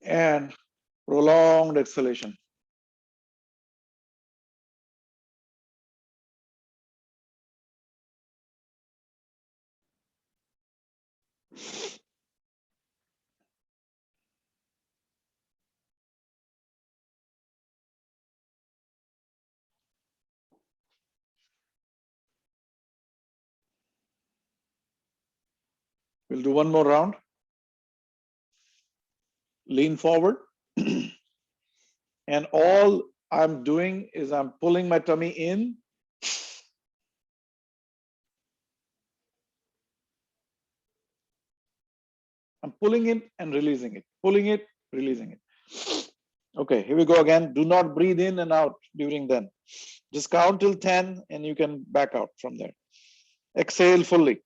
And prolonged exhalation. We'll do one more round. Lean forward. And all I'm doing is I'm pulling my tummy in. I'm pulling it and releasing it, pulling it, releasing it. Okay, here we go again. Do not breathe in and out during then. Just count till 10 and you can back out from there. Exhale fully.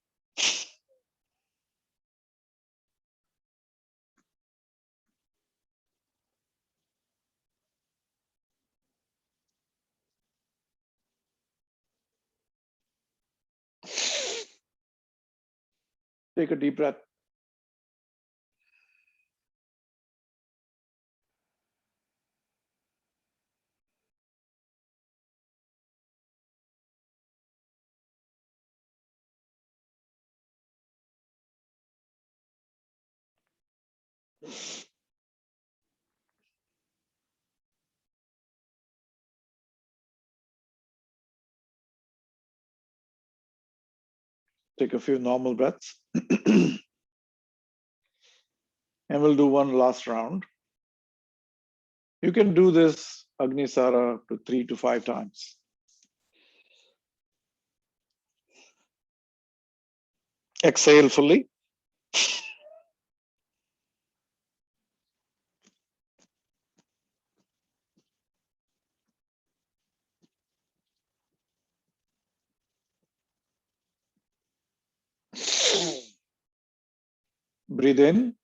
Take a deep breath. Take a few normal breaths. And we'll do one last round. You can do this Agnisara to 3 to 5 times. Exhale fully. Breathe in.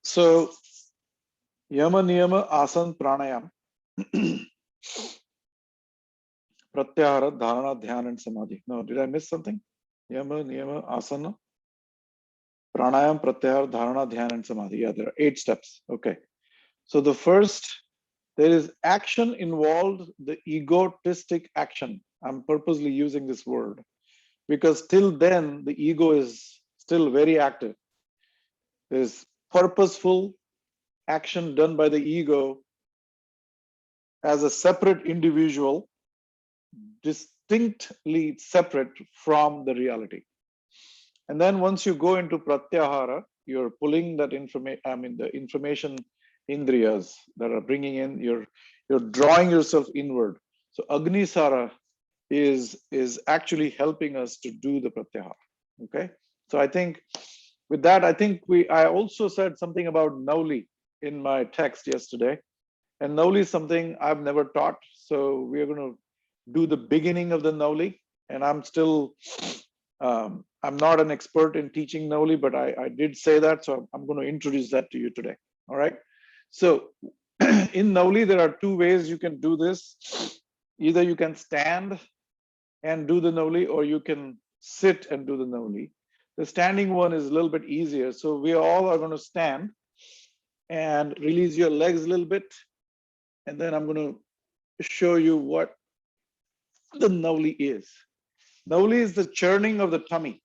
So, Yama Niyama Asana Pranayam. Pratyahara, Dharana, Dhyan, and Samadhi. No, did I miss something? Yama, Niyama, Asana, Pranayam, Pratyahara, Dharana, Dhyan, and Samadhi. Yeah, there are 8 steps. Okay. So the first, there is action involved, the egotistic action. I'm purposely using this word because till then, the ego is still very active. There's purposeful action done by the ego as a separate individual, distinctly separate from the reality. And then once you go into pratyahara, you're pulling that information, the information indriyas that are bringing in, you're drawing yourself inward. So Agnisara is actually helping us to do the pratyahara. Okay. So I think with that, I also said something about Nauli in my text yesterday. And Nauli is something I've never taught. So we're going to do the beginning of the Nauli. And I'm still, I'm not an expert in teaching Nauli, but I did say that. So I'm going to introduce that to you today. All right. So in Nauli, there are 2 ways you can do this. Either you can stand and do the Nauli, or you can sit and do the Nauli. The standing one is a little bit easier. So we all are going to stand and release your legs a little bit. And then I'm going to show you what the Nauli is. Nauli is the churning of the tummy.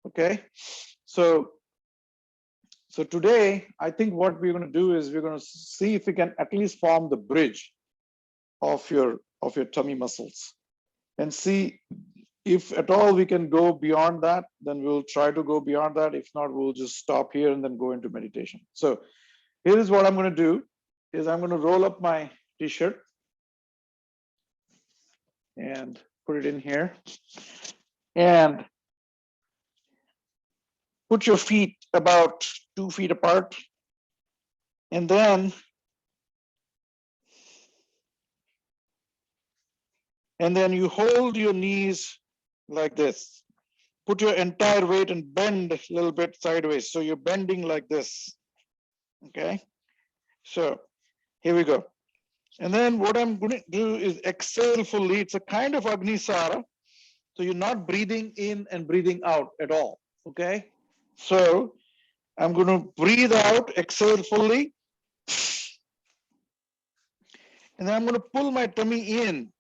Okay. So today, I think what we're going to do is we're going to see if we can at least form the bridge of your tummy muscles and see if at all we can go beyond that. Then we'll try to go beyond that. If not, we'll just stop here and then go into meditation. So here is what I'm going to do is I'm going to roll up my t-shirt and put it in here. And put your feet about 2 feet apart. And then you hold your knees like this. Put your entire weight and bend a little bit sideways. So you're bending like this. Okay. So here we go. And then what I'm going to do is exhale fully. It's a kind of Agnisara. So you're not breathing in and breathing out at all. Okay. So I'm going to breathe out, exhale fully. And then I'm going to pull my tummy in.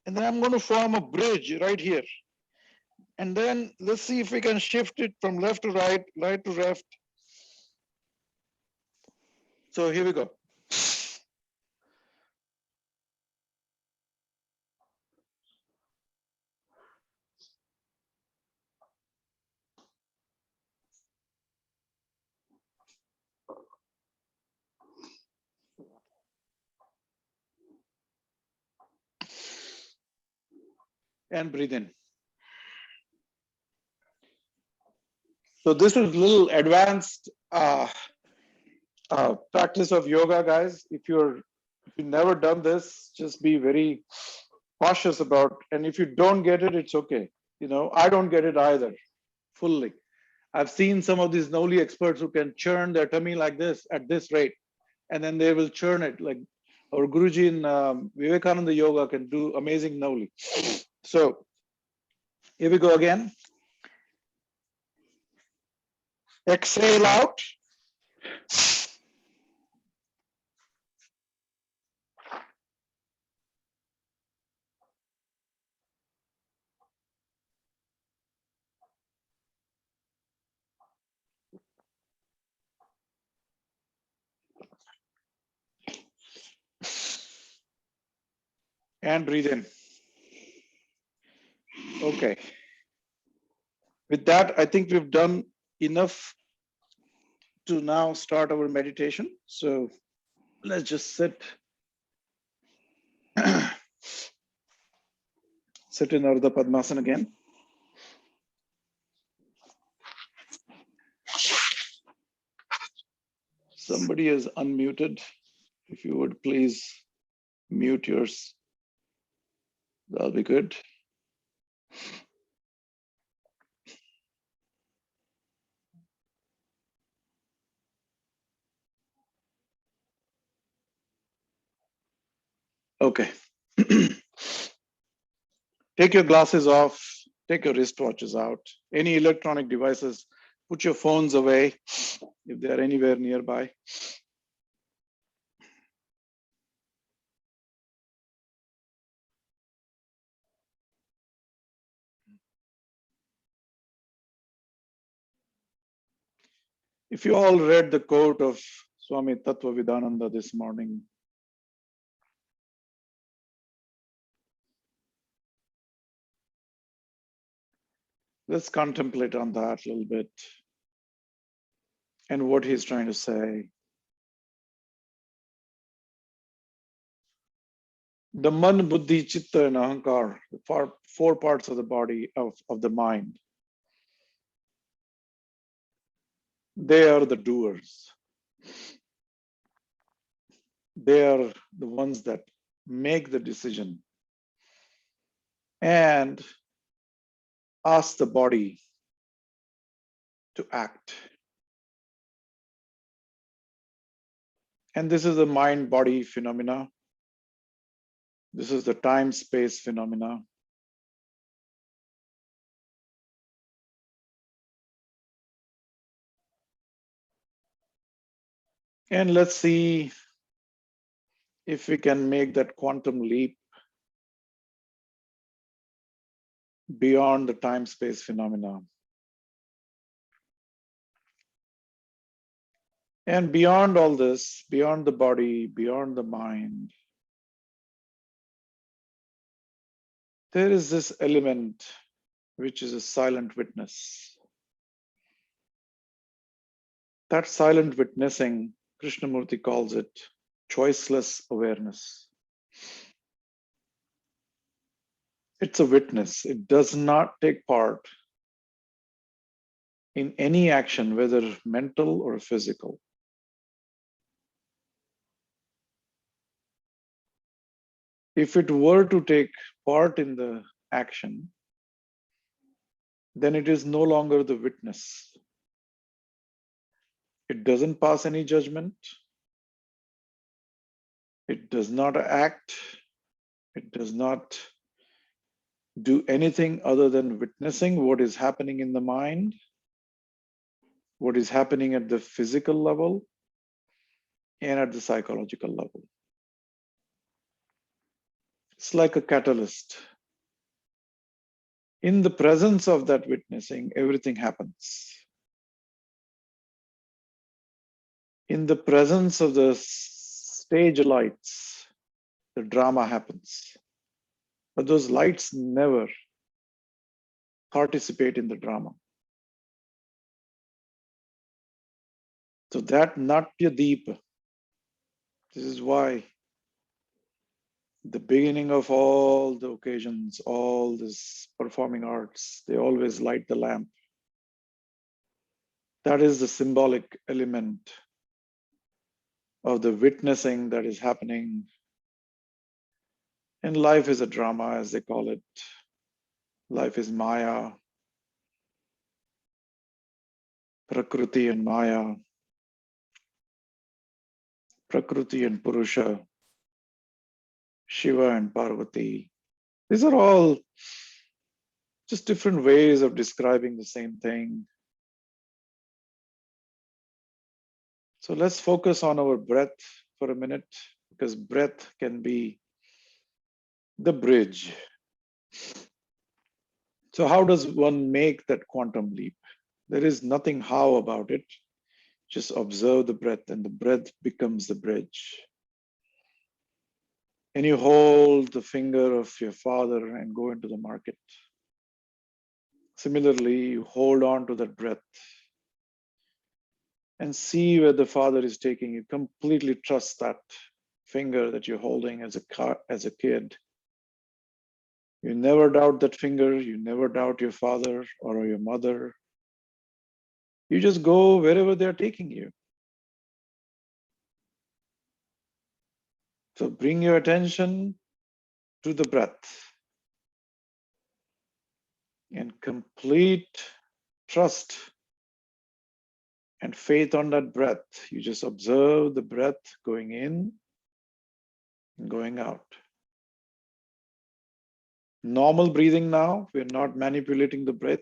And then I'm going to form a bridge right here. And then let's see if we can shift it from left to right, right to left. So here we go. And breathe in. So this is a little advanced practice of yoga, guys. If you've never done this, just be very cautious about. And if you don't get it, it's okay. You know, I don't get it either, fully. I've seen some of these Noli experts who can churn their tummy like this at this rate, and then they will churn it. Like our Guruji in Vivekananda Yoga can do amazing Noli. So here we go again. Exhale out. And breathe in. Okay. With that, I think we've done enough to now start our meditation. So let's just sit. Sit in Ardha Padmasana again. Somebody is unmuted. If you would please mute yours, that'll be good. Okay. Take your glasses off, take your wristwatches out, any electronic devices, put your phones away if they're anywhere nearby. If you all read the quote of Swami Tattvavidananda this morning, let's contemplate on that a little bit and what he's trying to say. The man, buddhi, chitta, and ahankar, the four parts of the body of the mind, they are the doers. They are the ones that make the decision and ask the body to act. And this is a mind-body phenomena. This is the time-space phenomena. And let's see if we can make that quantum leap beyond the time-space phenomena. And beyond all this, beyond the body, beyond the mind, there is this element which is a silent witness. That silent witnessing, Krishnamurti calls it choiceless awareness. It's a witness. It does not take part in any action, whether mental or physical. If it were to take part in the action, then it is no longer the witness. It doesn't pass any judgment. It does not act. It does not do anything other than witnessing what is happening in the mind, what is happening at the physical level, and at the psychological level. It's like a catalyst. In the presence of that witnessing, everything happens. In the presence of the stage lights, the drama happens. But those lights never participate in the drama. So that Natya Deepa, this is why the beginning of all the occasions, all this performing arts, they always light the lamp. That is the symbolic element of the witnessing that is happening. And life is a drama, as they call it. Life is Maya, Prakriti and Maya, Prakriti and Purusha, Shiva and Parvati. These are all just different ways of describing the same thing. So let's focus on our breath for a minute, because breath can be the bridge. So how does one make that quantum leap? There is nothing how about it. Just observe the breath, and the breath becomes the bridge. And you hold the finger of your father and go into the market. Similarly, you hold on to that breath and see where the father is taking you. Completely trust that finger that you're holding as a kid. You never doubt that finger. You never doubt your father or your mother. You just go wherever they're taking you. So bring your attention to the breath and complete trust and faith on that breath. You just observe the breath going in and going out. Normal breathing now. We're not manipulating the breath,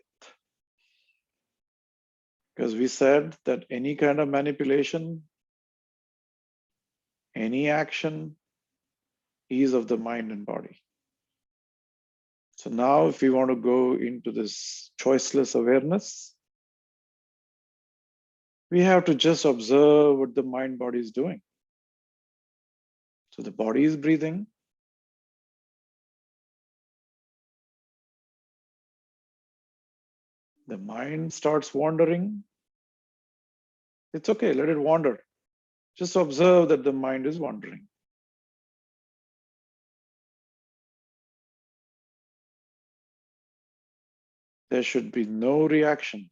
because we said that any kind of manipulation, any action is of the mind and body. So now if we want to go into this choiceless awareness, we have to just observe what the mind body is doing. So the body is breathing. The mind starts wandering. It's okay, let it wander. Just observe that the mind is wandering. There should be no reaction.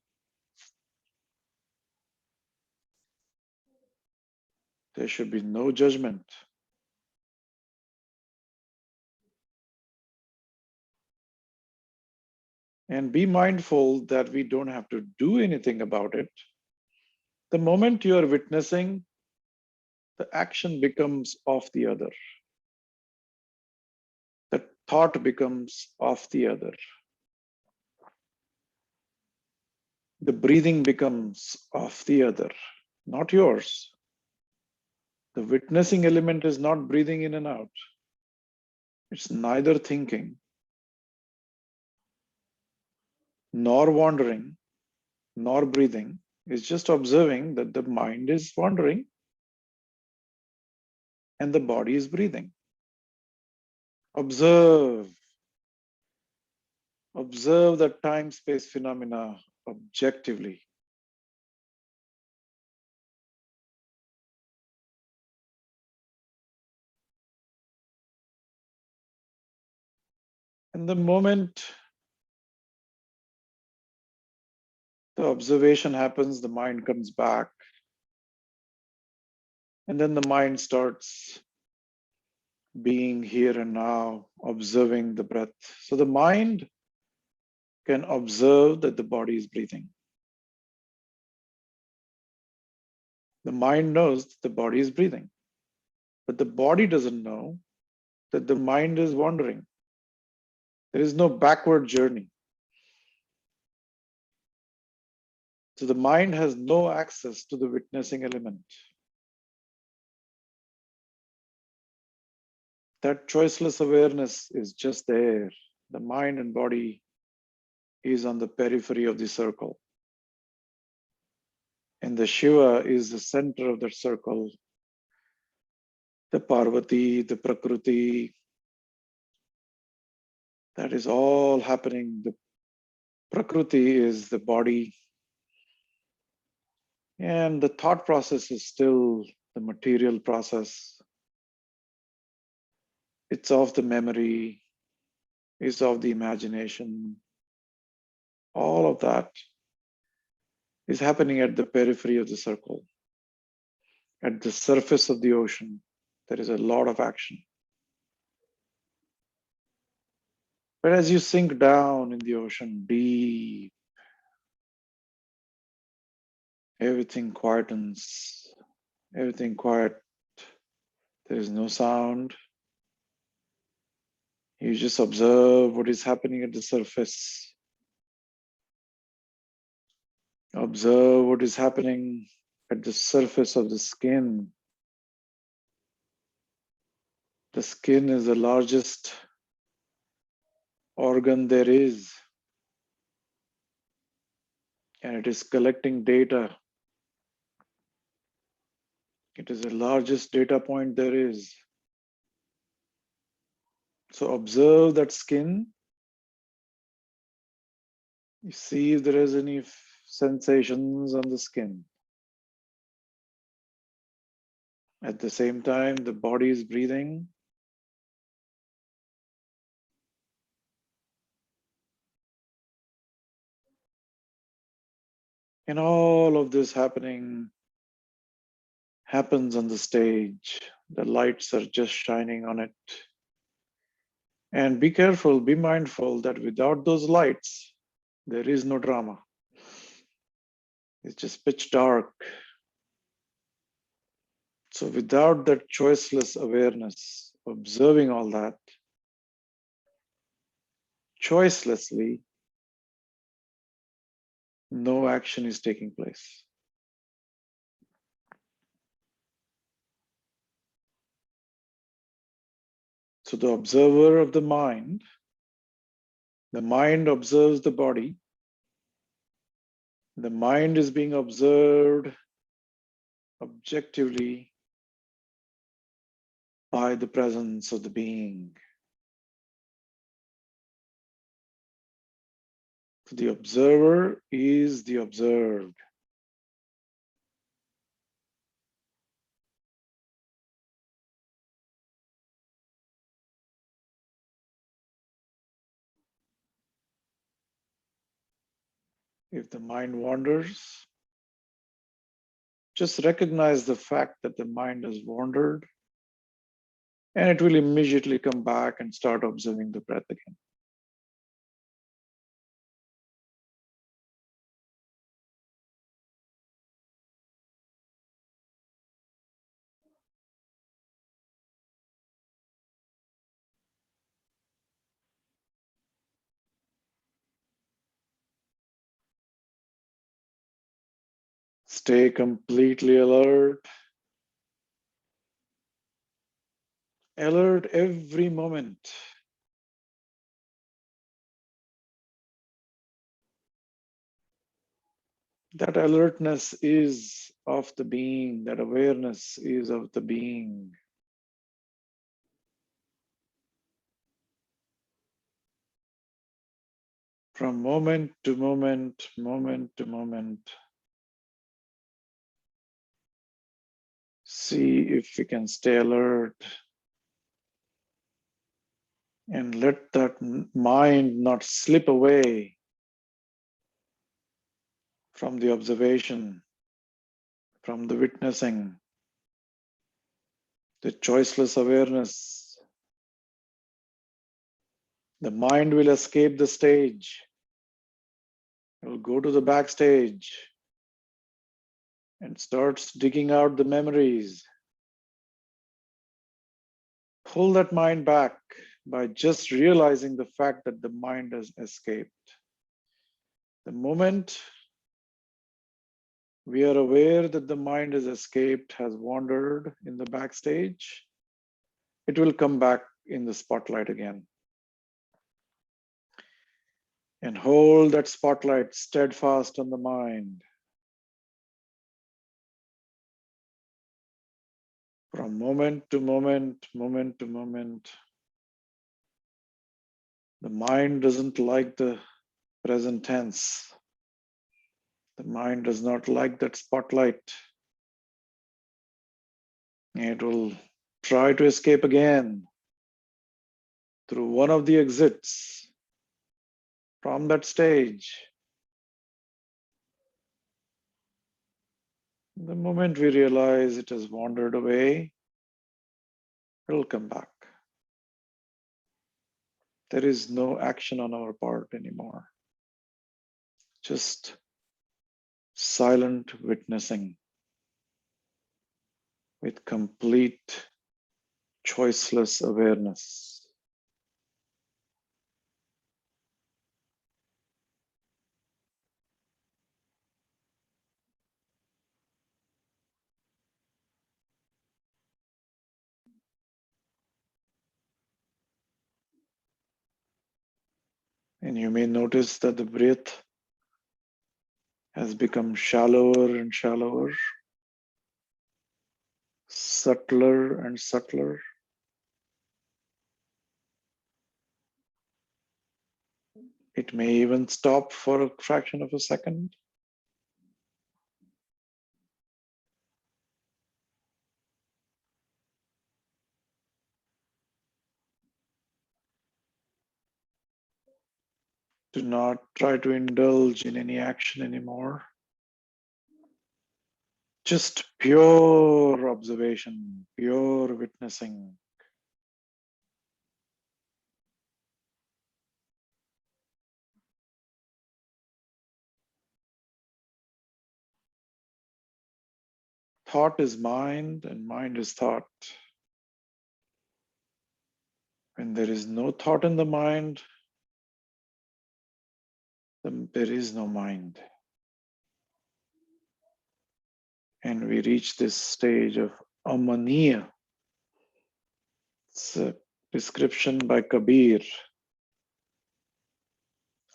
There should be no judgment. And be mindful that we don't have to do anything about it. The moment you are witnessing, the action becomes of the other. The thought becomes of the other. The breathing becomes of the other, not yours. The witnessing element is not breathing in and out. It's neither thinking nor wandering nor breathing. It's just observing that the mind is wandering and the body is breathing. Observe. Observe the time-space phenomena objectively. And the moment the observation happens, the mind comes back. And then the mind starts being here and now, observing the breath. So the mind can observe that the body is breathing. The mind knows that the body is breathing, but the body doesn't know that the mind is wandering. There is no backward journey. So the mind has no access to the witnessing element. That choiceless awareness is just there. The mind and body is on the periphery of the circle. And the Shiva is the center of the circle. The Parvati, the Prakriti, that is all happening. The Prakriti is the body. And the thought process is still the material process. It's of the memory, it's of the imagination. All of that is happening at the periphery of the circle. At the surface of the ocean, there is a lot of action. But as you sink down in the ocean deep, everything quietens, everything quiet. There is no sound. You just observe what is happening at the surface. Observe what is happening at the surface of the skin. The skin is the largest organ there is, and it is collecting data. It is the largest data point there is. So observe that skin. You see if there is any sensations on the skin. At the same time, the body is breathing. And all of this happens on the stage. The lights are just shining on it. And be careful, be mindful that without those lights, there is no drama. It's just pitch dark. So without that choiceless awareness, observing all that, choicelessly, no action is taking place. So the observer of the mind observes the body. The mind is being observed objectively by the presence of the being. So the observer is the observed. If the mind wanders, just recognize the fact that the mind has wandered, and it will immediately come back and start observing the breath again. Stay completely alert. Alert every moment. That alertness is of the being, that awareness is of the being. From moment to moment, moment to moment, see if we can stay alert And let that mind not slip away from the observation, from the witnessing, the choiceless awareness. The mind will escape the stage. It will go to the backstage and starts digging out the memories. Pull that mind back by just realizing the fact that the mind has escaped. The moment we are aware that the mind has escaped, has wandered in the backstage, it will come back in the spotlight again. And hold that spotlight steadfast on the mind. From moment to moment, moment to moment, the mind doesn't like the present tense. The mind does not like that spotlight. It will try to escape again through one of the exits from that stage. The moment we realize it has wandered away, it will come back. There is no action on our part anymore. Just silent witnessing with complete choiceless awareness. And you may notice that the breath has become shallower and shallower, subtler and subtler. It may even stop for a fraction of a second. Do not try to indulge in any action anymore. Just pure observation, pure witnessing. Thought is mind and mind is thought. When there is no thought in the mind, then there is no mind. And we reach this stage of amaniya. It's a description by Kabir.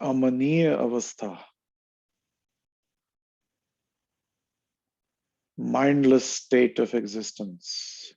Amaniya avastha. Mindless state of existence.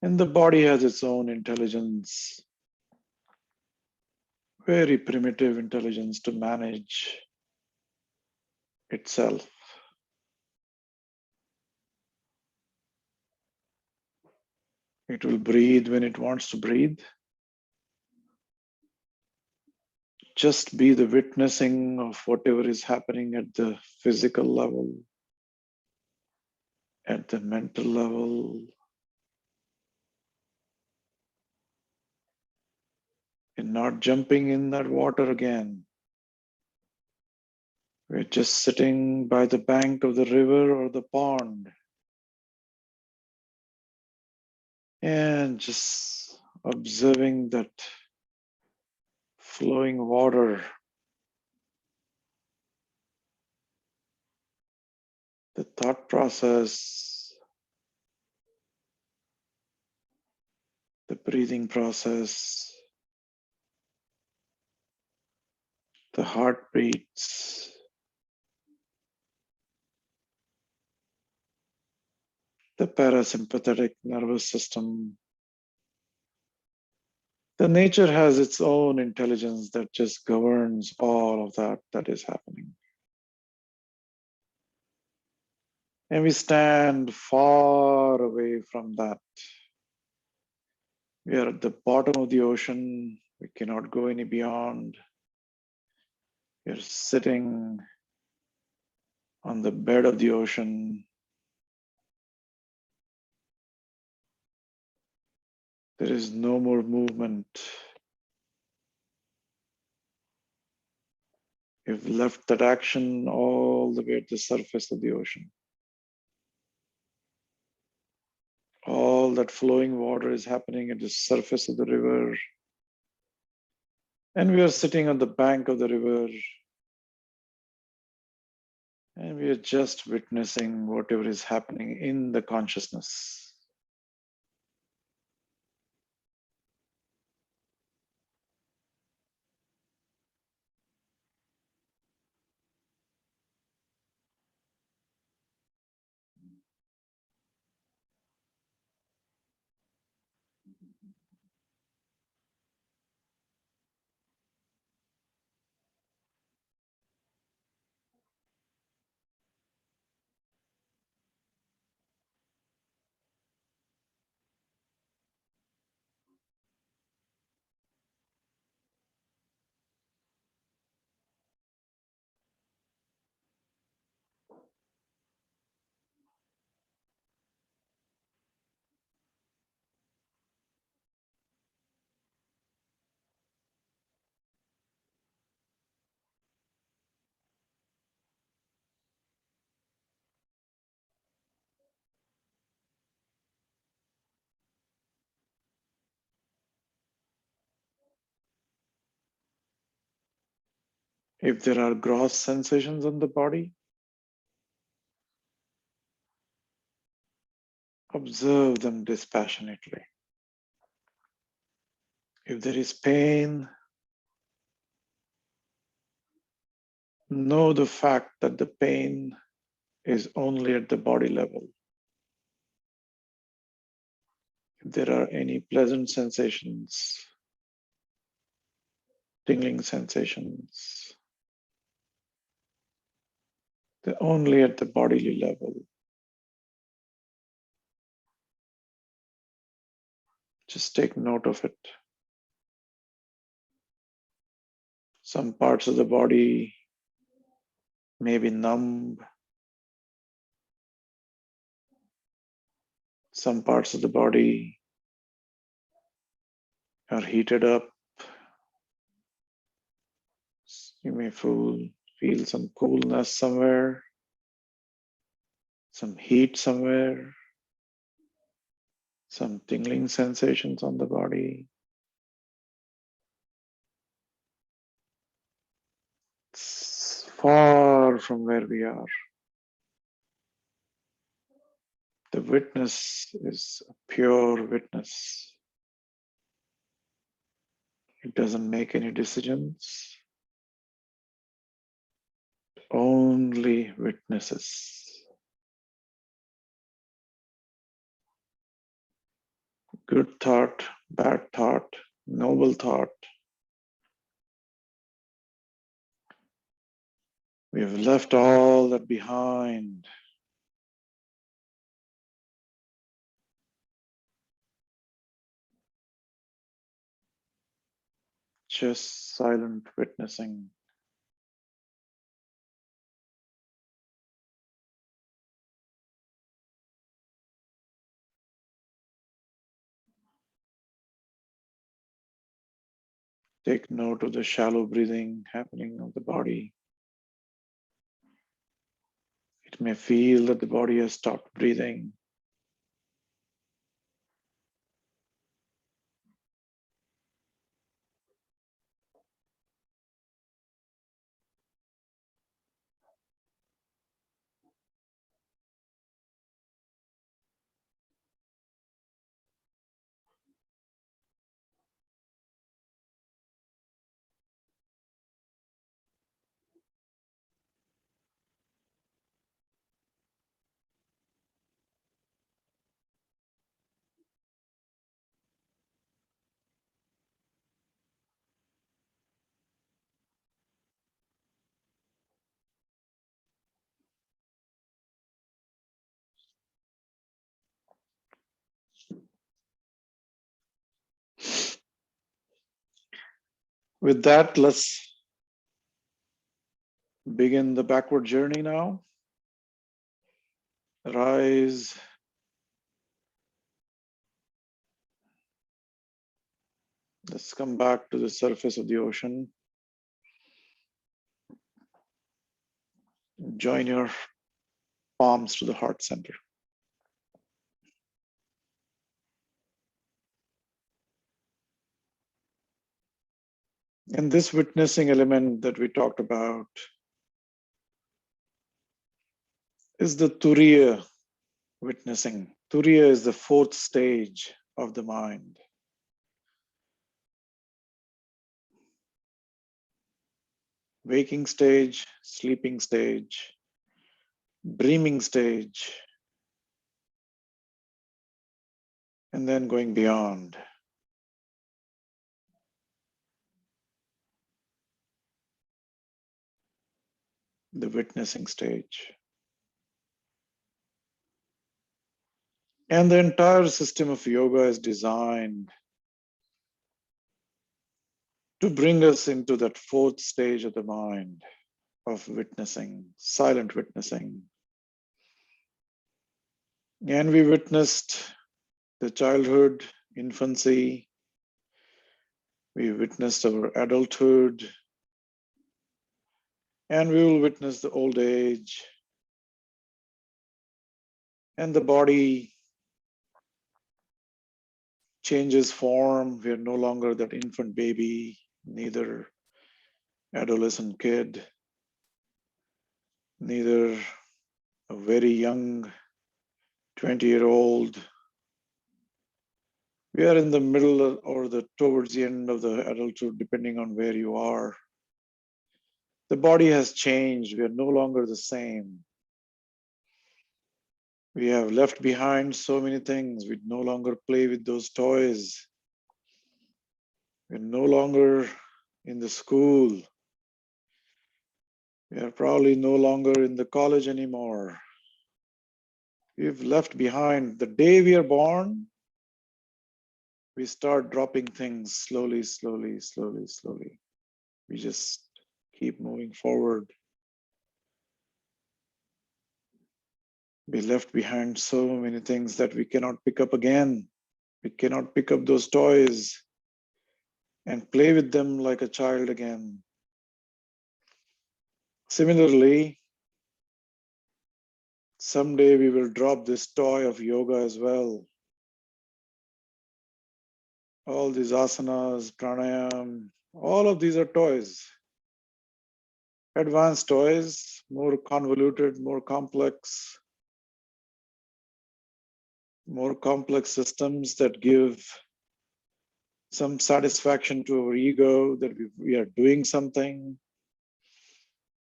And the body has its own intelligence, very primitive intelligence to manage itself. It will breathe when it wants to breathe. Just be the witnessing of whatever is happening at the physical level, at the mental level, and not jumping in that water again. We're just sitting by the bank of the river or the pond. And just observing that flowing water, the thought process, the breathing process, the heartbeats, the parasympathetic nervous system. The nature has its own intelligence that just governs all of that is happening. And we stand far away from that. We are at the bottom of the ocean. We cannot go any beyond. We are sitting on the bed of the ocean. There is no more movement. We've left that action all the way at the surface of the ocean. All that flowing water is happening at the surface of the river. And we are sitting on the bank of the river. And we are just witnessing whatever is happening in the consciousness. If there are gross sensations on the body, observe them dispassionately. If there is pain, know the fact that the pain is only at the body level. If there are any pleasant sensations, tingling sensations, they're only at the bodily level. Just take note of it. Some parts of the body may be numb. Some parts of the body are heated up. You may feel some coolness somewhere, some heat somewhere, some tingling sensations on the body. It's far from where we are. The witness is a pure witness. It doesn't make any decisions, only witnesses. Good thought, bad thought, noble thought. We have left all that behind. Just silent witnessing. Take note of the shallow breathing happening of the body. It may feel that the body has stopped breathing. With that, let's begin the backward journey now. Rise. Let's come back to the surface of the ocean. Join your palms to the heart center. And this witnessing element that we talked about is the Turiya witnessing. Turiya is the fourth stage of the mind. Waking stage, sleeping stage, dreaming stage, and then going beyond. The witnessing stage. And the entire system of yoga is designed to bring us into that fourth stage of the mind of witnessing, silent witnessing. And we witnessed the childhood, infancy, we witnessed our adulthood, and we will witness the old age. And the body changes form. We are no longer that infant baby, neither adolescent kid, neither a very young 20-year-old. We are in the middle or towards the end of the adulthood, depending on where you are. The body has changed. We are no longer the same. We have left behind so many things. We no longer play with those toys. We're no longer in the school. We are probably no longer in the college anymore. We've left behind. The day we are born, we start dropping things slowly, slowly, slowly, slowly. We just keep moving forward. We left behind so many things that we cannot pick up again. We cannot pick up those toys and play with them like a child again. Similarly, someday we will drop this toy of yoga as well. All these asanas, pranayam, all of these are toys. Advanced toys, more convoluted, more complex systems that give some satisfaction to our ego that we are doing something.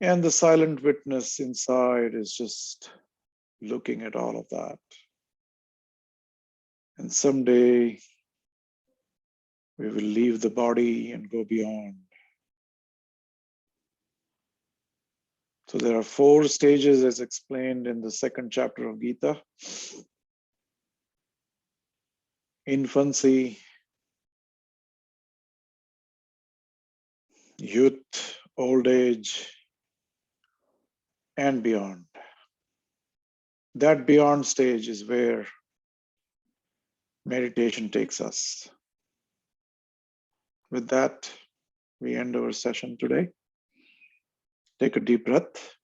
And the silent witness inside is just looking at all of that. And someday we will leave the body and go beyond. So there are 4 stages as explained in the 2nd chapter of Gita. Infancy, youth, old age, and beyond. That beyond stage is where meditation takes us. With that, we end our session today. Take a deep breath.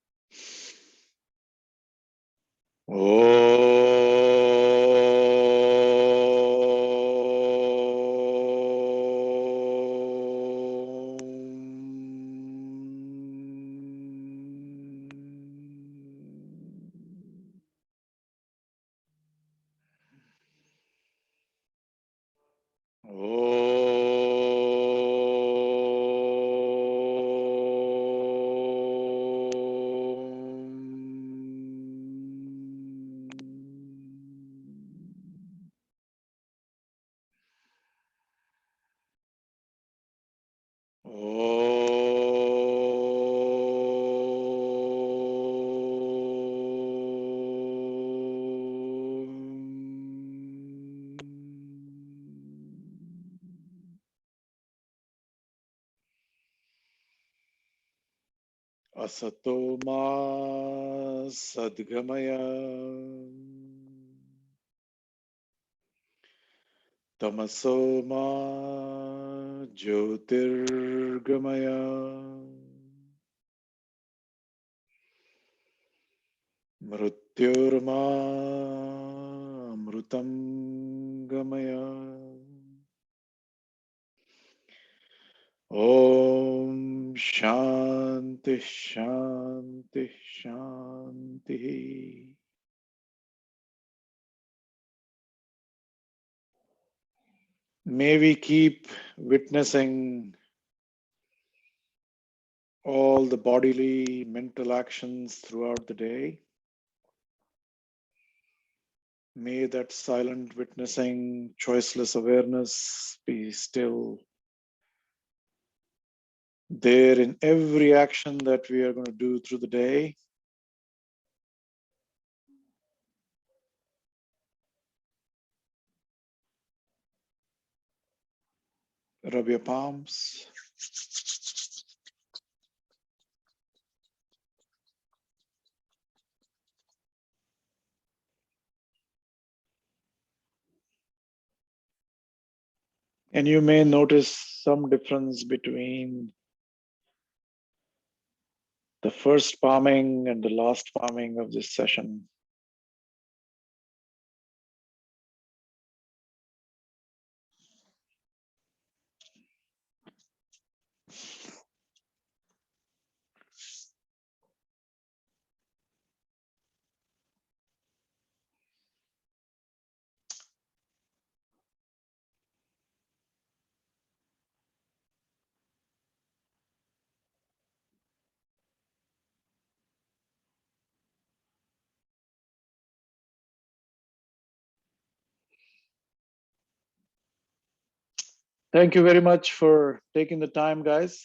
Asato ma sadgamaya. Tamaso ma jyotirgamaya. Mrityorma mrutam gamaya. Om Shanti Shanti Shanti. May we keep witnessing all the bodily, mental actions throughout the day. May that silent witnessing, choiceless awareness be still there in every action that we are going to do through the day. Rub your palms. And you may notice some difference between the first palming and the last palming of this session. Thank you very much for taking the time, guys.